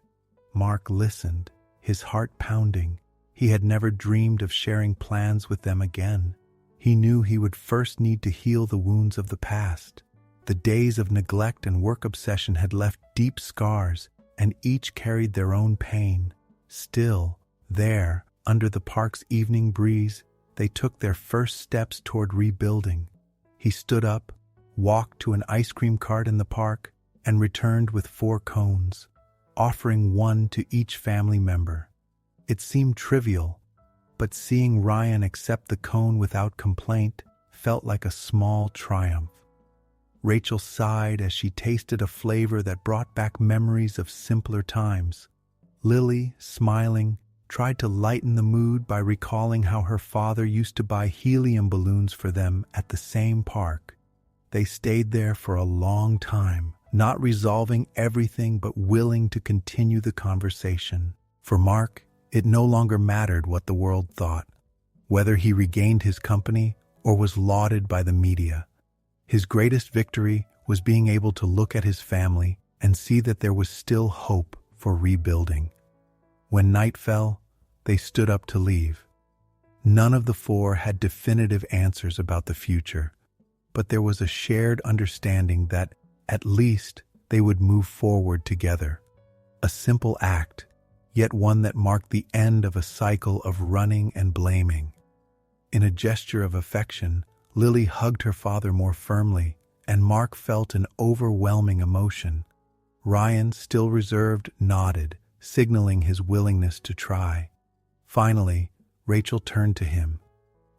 Mark listened, his heart pounding. He had never dreamed of sharing plans with them again. He knew he would first need to heal the wounds of the past. The days of neglect and work obsession had left deep scars, and each carried their own pain. Still, there, under the park's evening breeze, they took their first steps toward rebuilding. He stood up, walked to an ice cream cart in the park, and returned with 4 cones, offering one to each family member. It seemed trivial, but seeing Ryan accept the cone without complaint felt like a small triumph. Rachel sighed as she tasted a flavor that brought back memories of simpler times. Lily, smiling, tried to lighten the mood by recalling how her father used to buy helium balloons for them at the same park. They stayed there for a long time, not resolving everything but willing to continue the conversation. For Mark, it no longer mattered what the world thought, whether he regained his company or was lauded by the media. His greatest victory was being able to look at his family and see that there was still hope for rebuilding. When night fell, they stood up to leave. None of the four had definitive answers about the future, but there was a shared understanding that, at least, they would move forward together. A simple act, yet one that marked the end of a cycle of running and blaming. In a gesture of affection, Lily hugged her father more firmly, and Mark felt an overwhelming emotion. Ryan, still reserved, nodded, signaling his willingness to try. Finally, Rachel turned to him.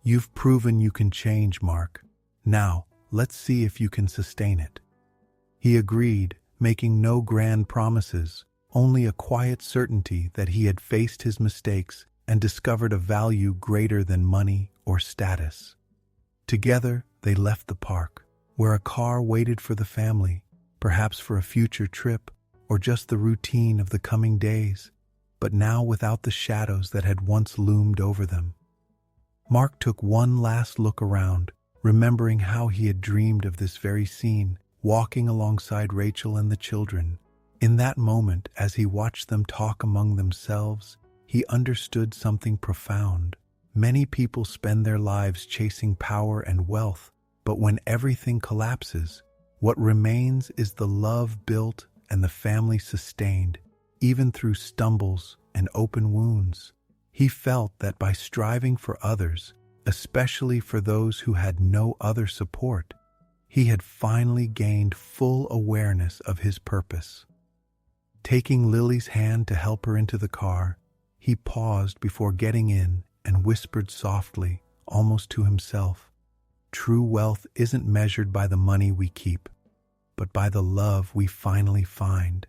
"You've proven you can change, Mark. Now, let's see if you can sustain it." He agreed, making no grand promises, only a quiet certainty that he had faced his mistakes and discovered a value greater than money or status. Together, they left the park, where a car waited for the family, perhaps for a future trip or just the routine of the coming days, but now without the shadows that had once loomed over them. Mark took one last look around, remembering how he had dreamed of this very scene, walking alongside Rachel and the children. In that moment, as he watched them talk among themselves, he understood something profound. Many people spend their lives chasing power and wealth, but when everything collapses, what remains is the love built and the family sustained, even through stumbles and open wounds. He felt that by striving for others, especially for those who had no other support, he had finally gained full awareness of his purpose. Taking Lily's hand to help her into the car, he paused before getting in and whispered softly, almost to himself, "True wealth isn't measured by the money we keep, but by the love we finally find."